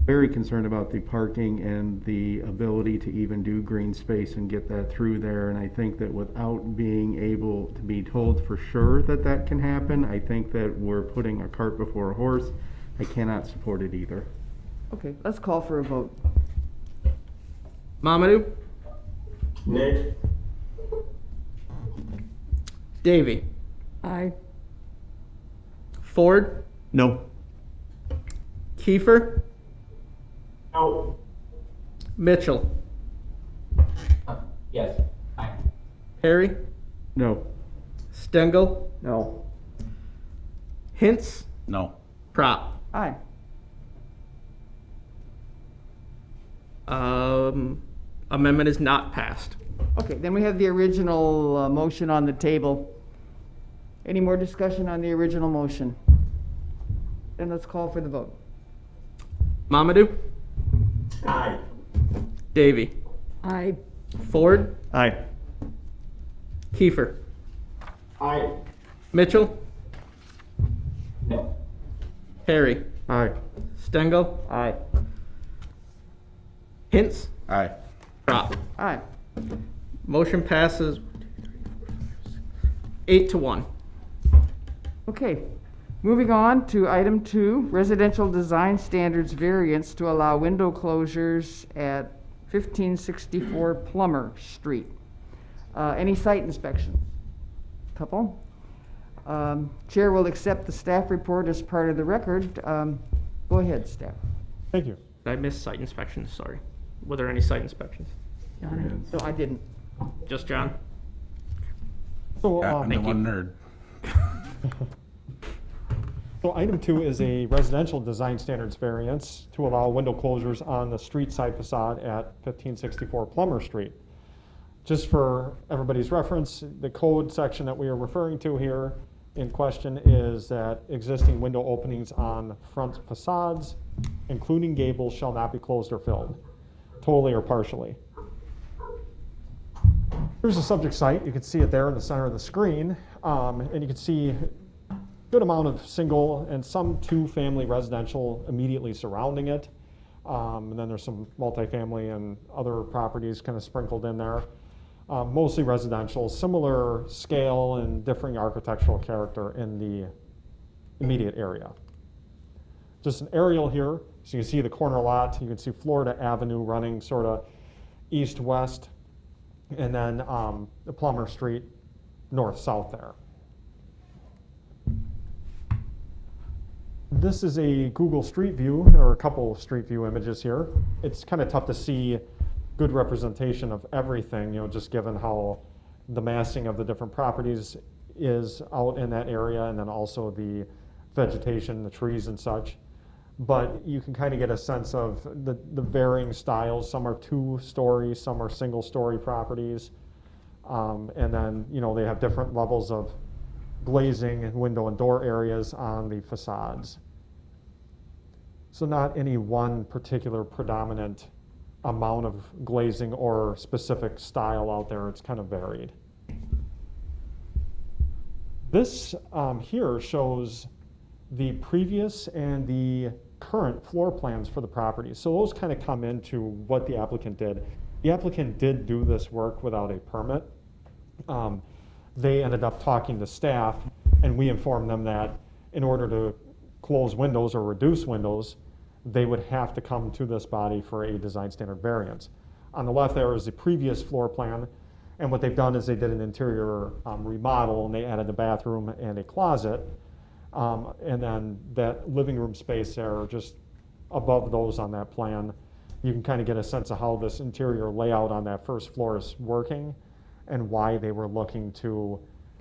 very concerned about the parking and the ability to even do green space and get that through there. And I think that without being able to be told for sure that that can happen, I think that we're putting a cart before a horse. I cannot support it either. Okay, let's call for a vote. Mamadou? Nay. Davy? Aye. Ford? No. Kiefer? No. Mitchell? Yes. Aye. Harry? No. Stengel? No. Hintz? No. Prop? Aye. Amendment is not passed. Okay, then we have the original motion on the table. Any more discussion on the original motion? Then let's call for the vote. Mamadou? Aye. Davy? Aye. Ford? Aye. Kiefer? Aye. Mitchell? No. Harry? Aye. Stengel? Aye. Hintz? Aye. Prop? Aye. Motion passes 8-1. Okay, moving on to item 2, residential design standards variance to allow window closures at 1564 Plummer Street. Any site inspections? Couple. Chair will accept the staff report as part of the record. Go ahead, staff. Thank you. I missed site inspections, sorry. Were there any site inspections? No, I didn't. Just John? So, I'm the Thank you. one nerd. So item 2 is a residential design standards variance to allow window closures on the street side facade at 1564 Plummer Street. Just for everybody's reference, the code section that we are referring to here in question is that existing window openings on front facades, including gables, shall not be closed or filled, totally or partially. Here's the subject site. You can see it there in the center of the screen, and you can see a good amount of single and some two-family residential immediately surrounding it. And then there's some multifamily and other properties kind of sprinkled in there. Mostly residential, similar scale and differing architectural character in the immediate area. Just an aerial here, so you can see the corner lot. You can see Florida Avenue running sort of east-west, and then the Plummer Street north-south there. This is a Google Street View, or a couple of Street View images here. It's kind of tough to see good representation of everything, just given how the massing of the different properties is out in that area, and then also the vegetation, the trees and such. But you can kind of get a sense of the varying styles. Some are 2-story, some are single-story properties. And then, they have different levels of glazing and window and door areas on the facades. So not any one particular predominant amount of glazing or specific style out there. It's kind of varied. This here shows the previous and the current floor plans for the property. So those kind of come into what the applicant did. The applicant did do this work without a permit. They ended up talking to staff, and we informed them that in order to close windows or reduce windows, they would have to come to this body for a design standard variance. On the left there is the previous floor plan, and what they've done is they did an interior remodel, and they added a bathroom and a closet, and then that living room space there, just above those on that plan, you can kind of get a sense of how this interior layout on that first floor is working and why they were looking to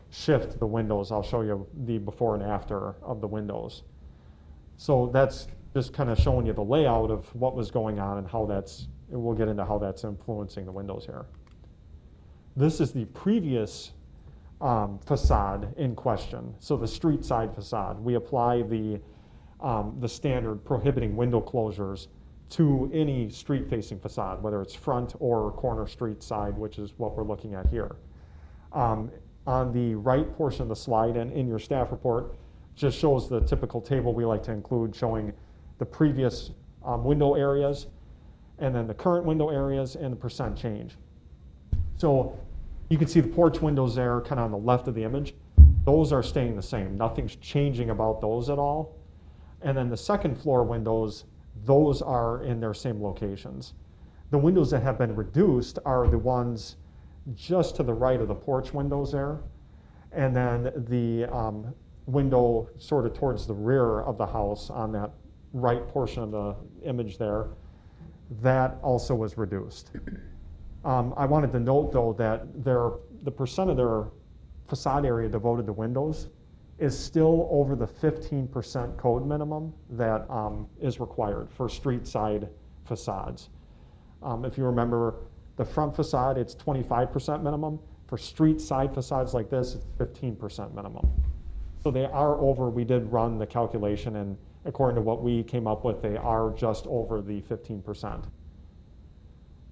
shift the windows. I'll show you the before and after of the windows. So that's just kind of showing you the layout of what was going on and how and we'll get into how that's influencing the windows here. This is the previous facade in question. So the street side facade. We apply the standard prohibiting window closures to any street-facing facade, whether it's front or corner street side, which is what we're looking at here. On the right portion of the slide and in your staff report, just shows the typical table we like to include showing the previous window areas, and then the current window areas and the percent change. So you can see the porch windows there kind of on the left of the image. Those are staying the same. Nothing's changing about those at all. And then the second floor windows, those are in their same locations. The windows that have been reduced are the ones just to the right of the porch windows there. And then the window sort of towards the rear of the house on that right portion of the image there, that also was reduced. I wanted to note though that the percent of their facade area devoted to windows is still over the 15% code minimum that is required for street side facades. If you remember the front facade, it's 25% minimum. For street side facades like this, it's 15% minimum. So they are over. We did run the calculation, and according to what we came up with, they are just over the 15%.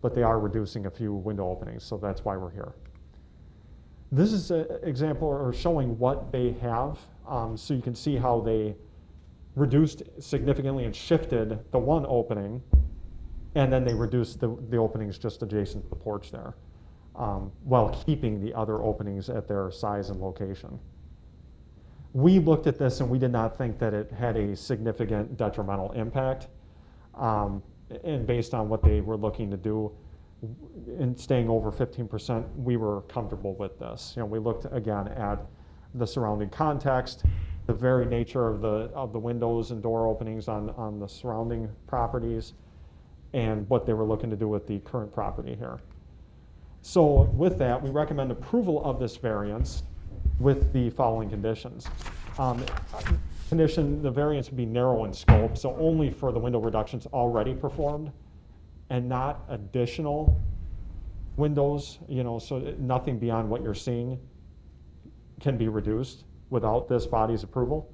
But they are reducing a few window openings, so that's why we're here. This is an example or showing what they have. So you can see how they reduced significantly and shifted the one opening, and then they reduced the openings just adjacent to the porch there, while keeping the other openings at their size and location. We looked at this and we did not think that it had a significant detrimental impact. And based on what they were looking to do in staying over 15%, we were comfortable with this. We looked again at the surrounding context, the very nature of the windows and door openings on the surrounding properties, and what they were looking to do with the current property here. So with that, we recommend approval of this variance with the following conditions. The variance would be narrow in scope, so only for the window reductions already performed and not additional windows, so nothing beyond what you're seeing can be reduced. without this body's approval.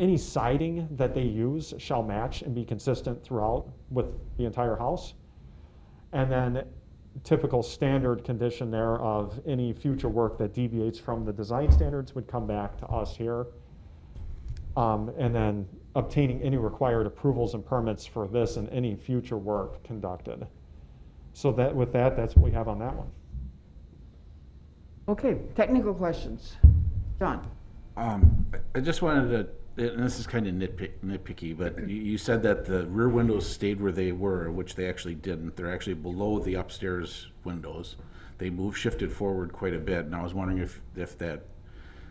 Any siding that they use shall match and be consistent throughout with the entire house. And then typical standard condition there of any future work that deviates from the design standards would come back to us here. And then obtaining any required approvals and permits for this and any future work conducted. So that with that, that's what we have on that one. Okay, technical questions. John? I just wanted to, and this is kind of nitpicky, but you said that the rear windows stayed where they were, which they actually didn't. They're actually below the upstairs windows. They shifted forward quite a bit, and I was wondering if that,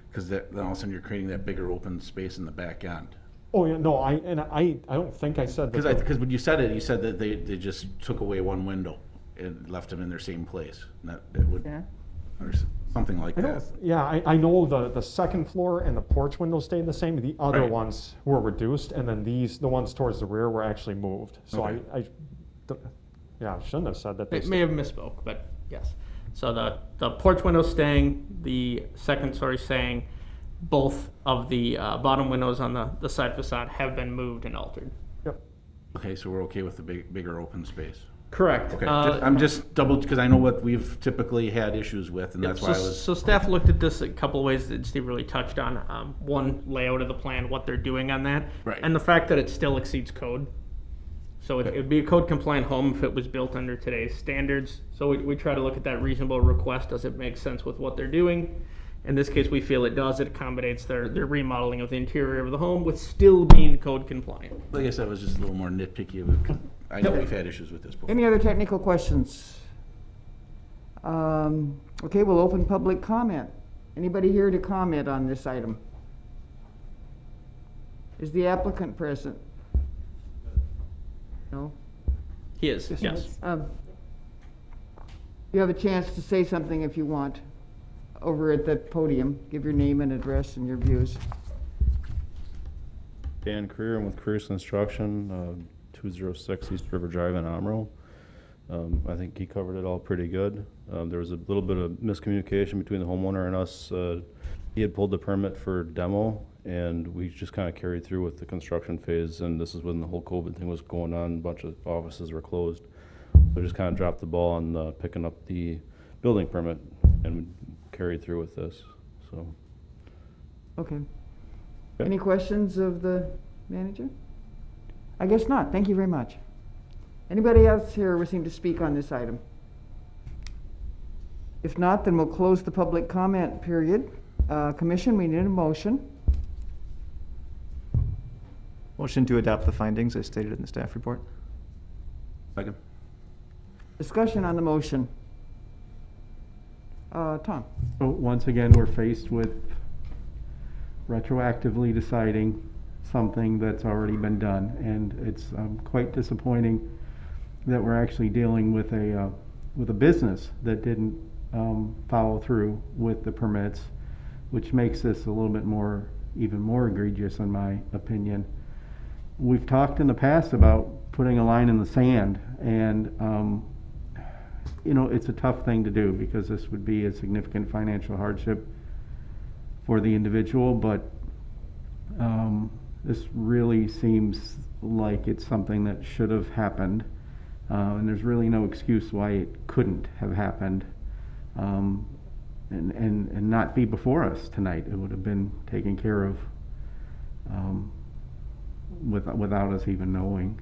because then all of a sudden you're creating that bigger open space in the back end. Oh, yeah, no, I don't think I said that. Because when you said it, you said that they just took away one window and left them in their same place. And that it would, Yeah. or something like that. Yeah, I know the second floor and the porch windows stayed the same. The other Right. ones were reduced, and then the ones towards the rear were actually moved. So Okay. I shouldn't have said that. They may have misspoke, but yes. So the porch windows staying, the second story staying, both of the bottom windows on the side facade have been moved and altered. Yep. Okay, so we're okay with the bigger open space. Correct. Okay, I'm just because I know what we've typically had issues with, and that's why I was. So staff looked at this a couple of ways that Steve really touched on. One, layout of the plan, what they're doing on that, Right. and the fact that it still exceeds code. So it would be a code compliant home if it was built under today's standards. So we try to look at that reasonable request. Does it make sense with what they're doing? In this case, we feel it does. It accommodates their remodeling of the interior of the home with still being code compliant. Like I said, I was just a little more nitpicky of it. I know we've had issues with this before. Any other technical questions? Okay, we'll open public comment. Anybody here to comment on this item? Is the applicant present? No? He is, yes. You have a chance to say something if you want over at the podium. Give your name and address and your views. Dan Creer, I'm with Creer's Construction, 206 East River Drive in Amro. I think he covered it all pretty good. There was a little bit of miscommunication between the homeowner and us. He had pulled the permit for demo, and we just kind of carried through with the construction phase, and this is when the whole COVID thing was going on. A bunch of offices were closed. So just kind of dropped the ball on picking up the building permit, and we carried through with this. So. Okay. Any questions of the manager? I guess not. Thank you very much. Anybody else here wishing to speak on this item? If not, then we'll close the public comment period. Commission, we need a motion. Motion to adopt the findings as stated in the staff report. Second. Discussion on the motion. Tom? So once again, we're faced with retroactively deciding something that's already been done, and it's quite disappointing that we're actually dealing with a business that didn't follow through with the permits, which makes this a little bit more, even more egregious in my opinion. We've talked in the past about putting a line in the sand, and you know, it's a tough thing to do because this would be a significant financial hardship for the individual, but this really seems like it's something that should have happened, and there's really no excuse why it couldn't have happened, and not be before us tonight. It would have been taken care of without us even knowing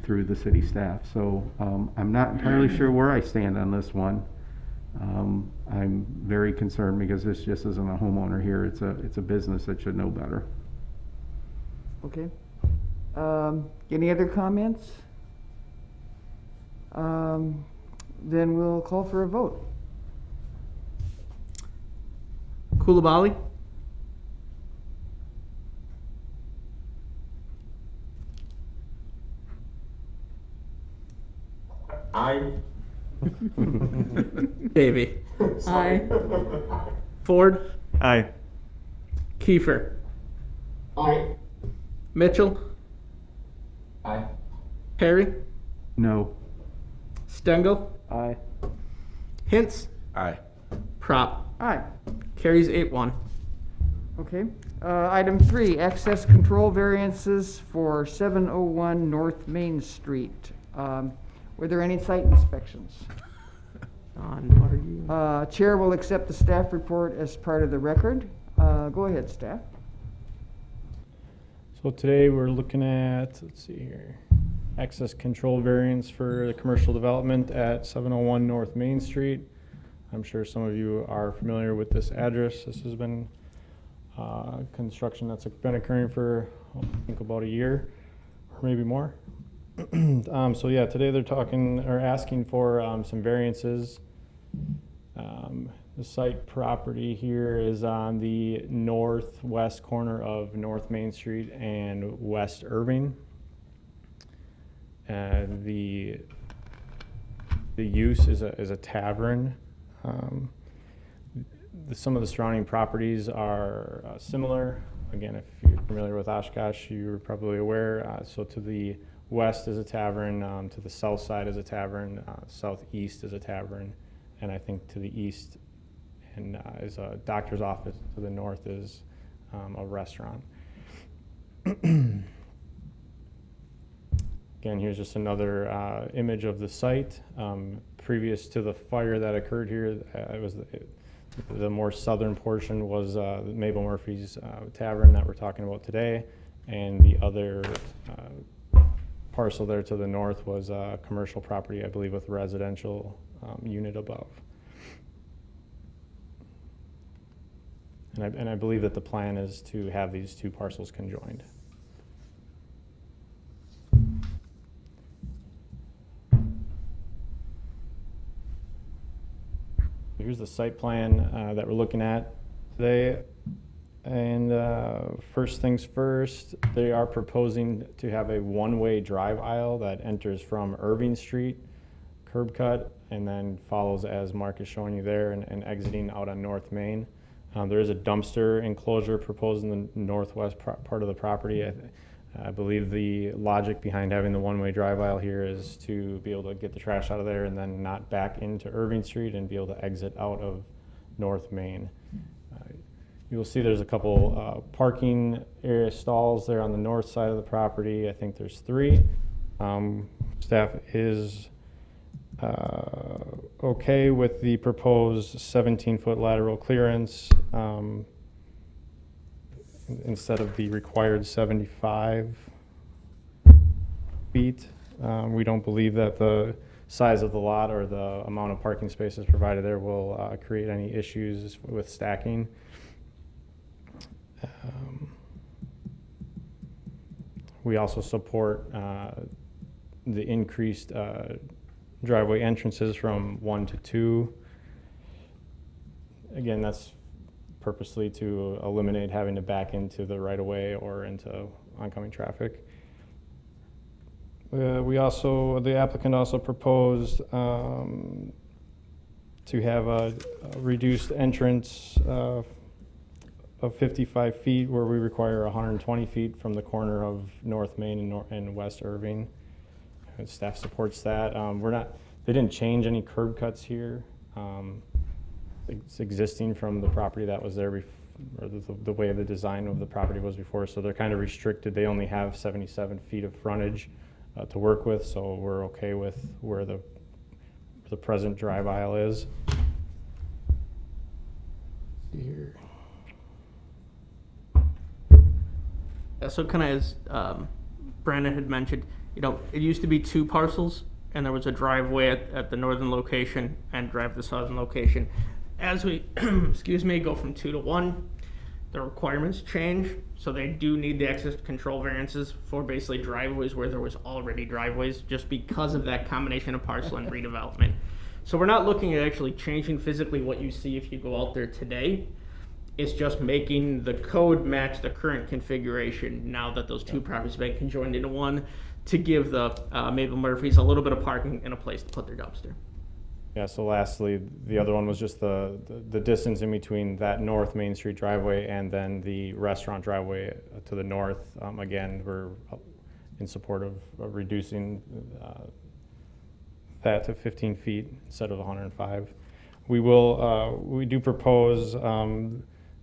through the city staff. So I'm not entirely sure where I stand on this one. I'm very concerned because this just isn't a homeowner here. It's a business that should know better. Okay. Any other comments? Then we'll call for a vote. Coulibaly? Aye. Davey? Aye. Ford? Aye. Kiefer? Aye. Mitchell? Aye. Perry? No. Stengel? Aye. Hintz? Aye. Prop? Aye. Carries 8-1. Okay. Item 3, access control variances for 701 North Main Street. Were there any site inspections? Chair will accept the staff report as part of the record. Go ahead, staff. So today we're looking at, let's see here, access control variance for the commercial development at 701 North Main Street. I'm sure some of you are familiar with this address. This has been construction that's been occurring for, I think, about a year or maybe more. So yeah, today they're talking or asking for some variances. The site property here is on the northwest corner of North Main Street and West Irving. The use is a tavern. Some of the surrounding properties are similar. Again, if you're familiar with Oshkosh, you're probably aware. So to the west is a tavern, to the south side is a tavern, southeast is a tavern, and I think to the east and is a doctor's office. To the north is a restaurant. Again, here's just another image of the site. Previous to the fire that occurred here, the more southern portion was Mabel Murphy's Tavern that we're talking about today, and the other parcel there to the north was a commercial property, I believe, with residential unit above. And I believe that the plan is to have these two parcels conjoined. Here's the site plan that we're looking at today. And first things first, they are proposing to have a one-way drive aisle that enters from Irving Street, curb cut, and then follows as Mark is showing you there and exiting out on North Main. There is a dumpster enclosure proposed in the northwest part of the property. I believe the logic behind having the one-way drive aisle here is to be able to get the trash out of there and then not back into Irving Street and be able to exit out of North Main. You will see there's a couple parking area stalls there on the north side of the property. I think there's 3. Staff is okay with the proposed 17-foot lateral clearance instead of the required 75 feet. We don't believe that the size of the lot or the amount of parking spaces provided there will create any issues with stacking. We also support the increased driveway entrances from 1 to 2. Again, that's purposely to eliminate having to back into the right-of-way or into oncoming traffic. The applicant also proposed to have a reduced entrance of 55 feet where we require 120 feet from the corner of North Main and West Irving. And staff supports that. They didn't change any curb cuts here. It's existing from the property that was there or the way the design of the property was before, so they're kind of restricted. They only have 77 feet of frontage to work with, so we're okay with where the present drive aisle is. Here. So kind of as Brandon had mentioned, it used to be 2 parcels, and there was a driveway at the northern location and drive at the southern location. As we, go from 2 to 1, the requirements change, so they do need the access control variances for basically driveways where there was already driveways, just because of that combination of parcel and redevelopment. So we're not looking at actually changing physically what you see if you go out there today. It's just making the code match the current configuration now that those 2 properties have been conjoined into one, to give the Mabel Murphys a little bit of parking and a place to put their dumpster. Yeah, so lastly, the other one was just the distance in between that North Main Street driveway and then the restaurant driveway to the north. Again, we're in support of reducing that to 15 feet instead of 105. We do propose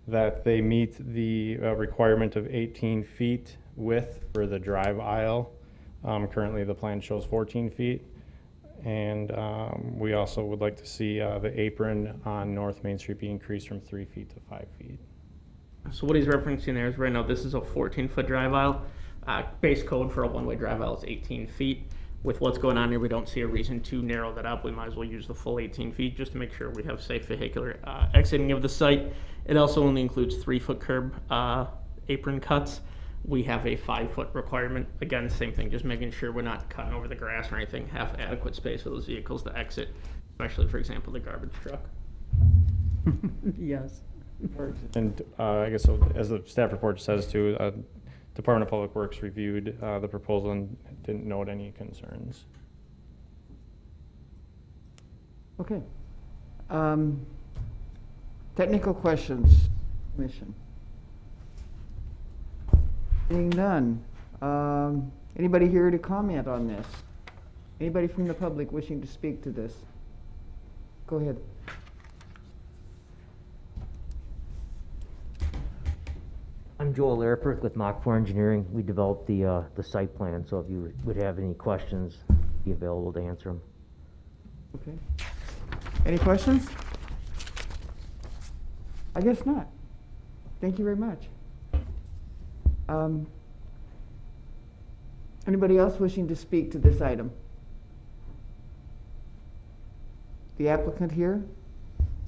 that they meet the requirement of 18 feet width for the drive aisle. Currently, the plan shows 14 feet. And we also would like to see the apron on North Main Street be increased from 3 feet to 5 feet. So what he's referencing there is right now this is a 14-foot drive aisle. Base code for a one-way drive aisle is 18 feet. With what's going on here, we don't see a reason to narrow that up. We might as well use the full 18 feet just to make sure we have safe vehicular exiting of the site. It also only includes 3-foot curb apron cuts. We have a 5-foot requirement. Again, same thing, just making sure we're not cutting over the grass or anything, have adequate space for those vehicles to exit, especially, for example, the garbage truck. Yes. And I guess so, as the staff report says too, Department of Public Works reviewed the proposal and didn't note any concerns. Okay. Technical questions, Commission? Seeing none. Anybody here to comment on this? Anybody from the public wishing to speak to this? Go ahead. I'm Joel Lariford with Mach 4 Engineering. We developed the site plan, so if you would have any questions, be available to answer them. Okay. Any questions? I guess not. Thank you very much. Anybody else wishing to speak to this item? The applicant here?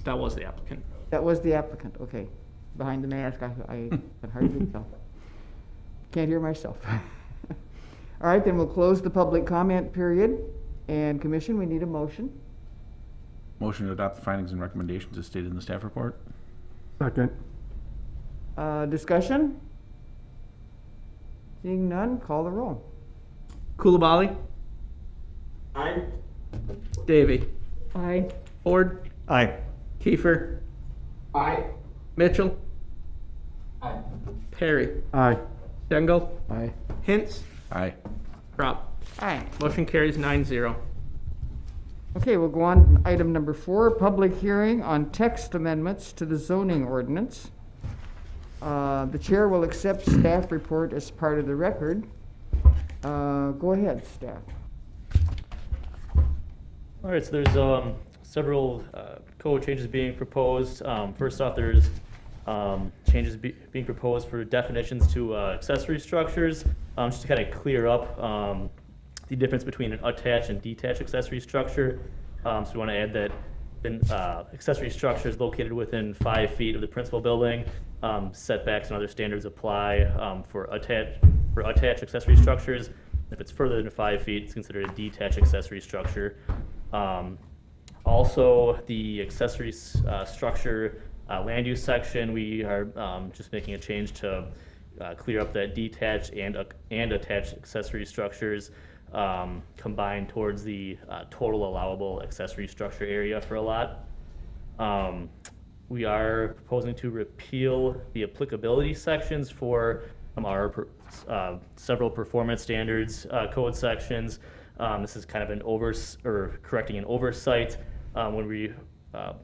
That was the applicant. That was the applicant, okay. Behind the mask, I can hardly tell. Can't hear myself. All right, then we'll close the public comment period. And Commission, we need a motion. Motion to adopt the findings and recommendations as stated in the staff report. Second. Discussion? Seeing none, call the roll. Coulibaly. Aye. Davy. Aye. Ford. Aye. Kiefer. Aye. Mitchell. Aye. Perry. Aye. Stengel. Aye. Hintz. Aye. Crop. Aye. Motion carries 9-0. Okay, we'll go on to item number 4, public hearing on text amendments to the zoning ordinance. The chair will accept staff report as part of the record. Go ahead, staff. All right, so there's several code changes being proposed. First off, there's changes being proposed for definitions to accessory structures, just to kind of clear up the difference between an attached and detached accessory structure. So we want to add that the accessory structure is located within 5 feet of the principal building. Setbacks and other standards apply for attached accessory structures. If it's further than 5 feet, it's considered a detached accessory structure. Also, the accessory structure land use section, we are just making a change to clear up that detached and attached accessory structures combined towards the total allowable accessory structure area for a lot. We are proposing to repeal the applicability sections for our several performance standards code sections. This is kind of correcting an oversight when we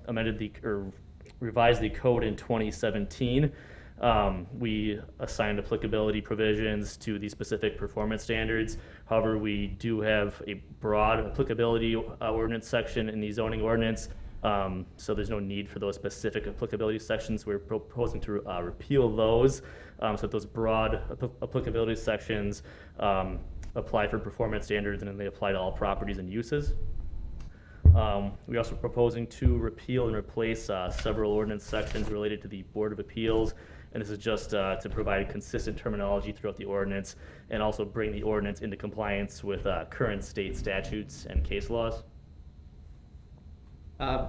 amended or revised the code in 2017. We assigned applicability provisions to the specific performance standards. However, we do have a broad applicability ordinance section in the zoning ordinance, so there's no need for those specific applicability sections. We're proposing to repeal those, so that those broad applicability sections apply for performance standards, and then they apply to all properties and uses. We're also proposing to repeal and replace several ordinance sections related to the Board of Appeals, and this is just to provide consistent terminology throughout the ordinance and also bring the ordinance into compliance with current state statutes and case laws.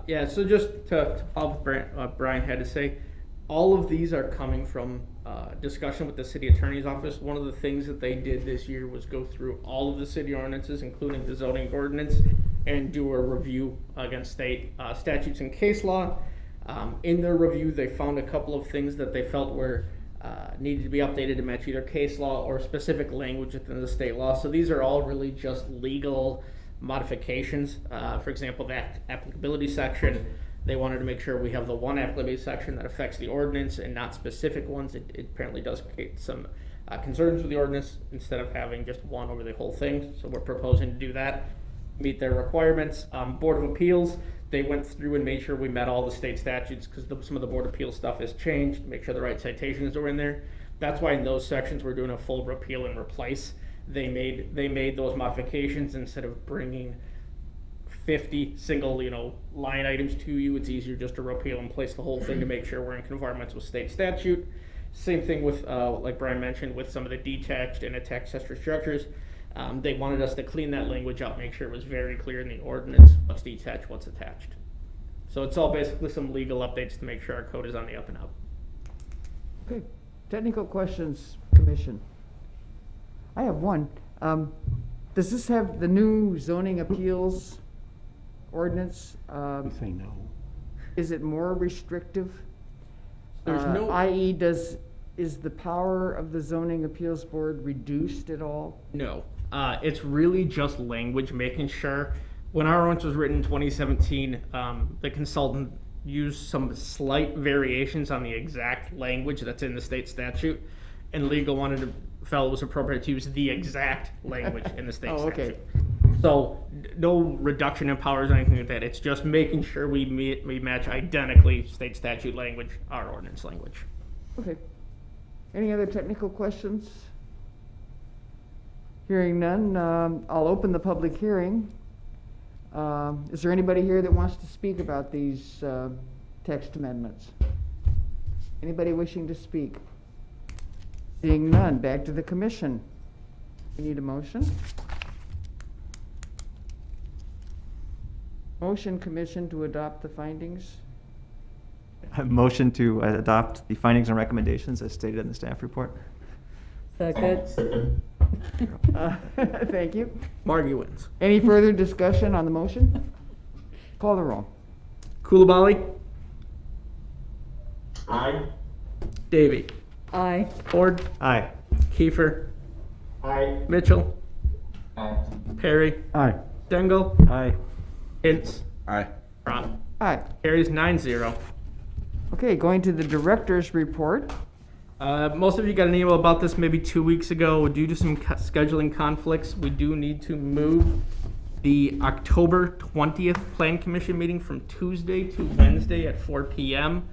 Yeah, so just to follow up what Brian had to say, all of these are coming from discussion with the city attorney's office. One of the things that they did this year was go through all of the city ordinances, including the zoning ordinance, and do a review against state statutes and case law. In their review, they found a couple of things that they felt were needed to be updated to match either case law or specific language within the state law. So these are all really just legal modifications. For example, that applicability section, They wanted to make sure we have the one applicable section that affects the ordinance and not specific ones. It apparently does create some concerns with the ordinance instead of having just one over the whole thing. So we're proposing to do that, meet their requirements. Board of Appeals, they went through and made sure we met all the state statutes because some of the Board of Appeals stuff has changed, make sure the right citations are in there. That's why in those sections, we're doing a full repeal and replace. They made those modifications instead of bringing 50 single, line items to you. It's easier just to repeal and place the whole thing to make sure we're in conformance with state statute. Same thing with, like Brian mentioned, with some of the detached and attached accessory structures. They wanted us to clean that language up, make sure it was very clear in the ordinance what's detached, what's attached. So it's all basically some legal updates to make sure our code is on the up and up. Okay, technical questions, Commission. I have one. Does this have the new zoning appeals ordinance? Say no. Is it more restrictive? There's no- i.e., is the power of the zoning appeals board reduced at all? No, it's really just language, making sure. When our ordinance was written in 2017, the consultant used some slight variations on the exact language that's in the state statute, and legal felt it was appropriate to use the exact language in the state statute. Okay. So no reduction in powers or anything like that. It's just making sure we match identically state statute language, our ordinance language. Okay. Any other technical questions? Hearing none, I'll open the public hearing. Is there anybody here that wants to speak about these text amendments? Anybody wishing to speak? Seeing none, back to the commission. We need a motion. Motion, commission, to adopt the findings. A motion to adopt the findings and recommendations as stated in the staff report. Second. Thank you. Margie wins. Any further discussion on the motion? Call the roll. Coulibaly, Aye. Davy, Aye. Ford, Aye. Kiefer, Aye. Mitchell, Aye. Perry, Aye. Stengel, Aye. Hintz, Aye. Ron. Aye. Carries 9-0. Okay, going to the director's report. Most of you got an email about this maybe 2 weeks ago. Due to some scheduling conflicts, we do need to move the October 20th Plan Commission meeting from Tuesday to Wednesday at 4 p.m.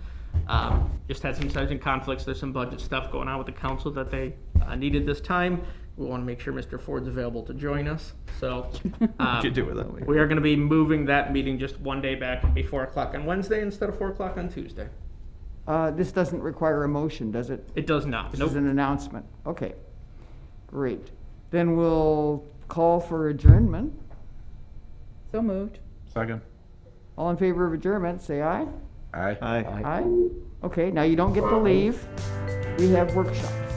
Just had some scheduling conflicts. There's some budget stuff going on with the council that they needed this time. We want to make sure Mr. Ford's available to join us. So You do it that way. we are going to be moving that meeting just one day back and be 4 o'clock on Wednesday instead of 4 o'clock on Tuesday. This doesn't require a motion, does it? It does not. This Nope. is an announcement. Okay, great. Then we'll call for adjournment. So moved. Second. All in favor of adjournment, say aye. Aye. Aye. Aye. Okay, now you don't get to leave. We have workshops.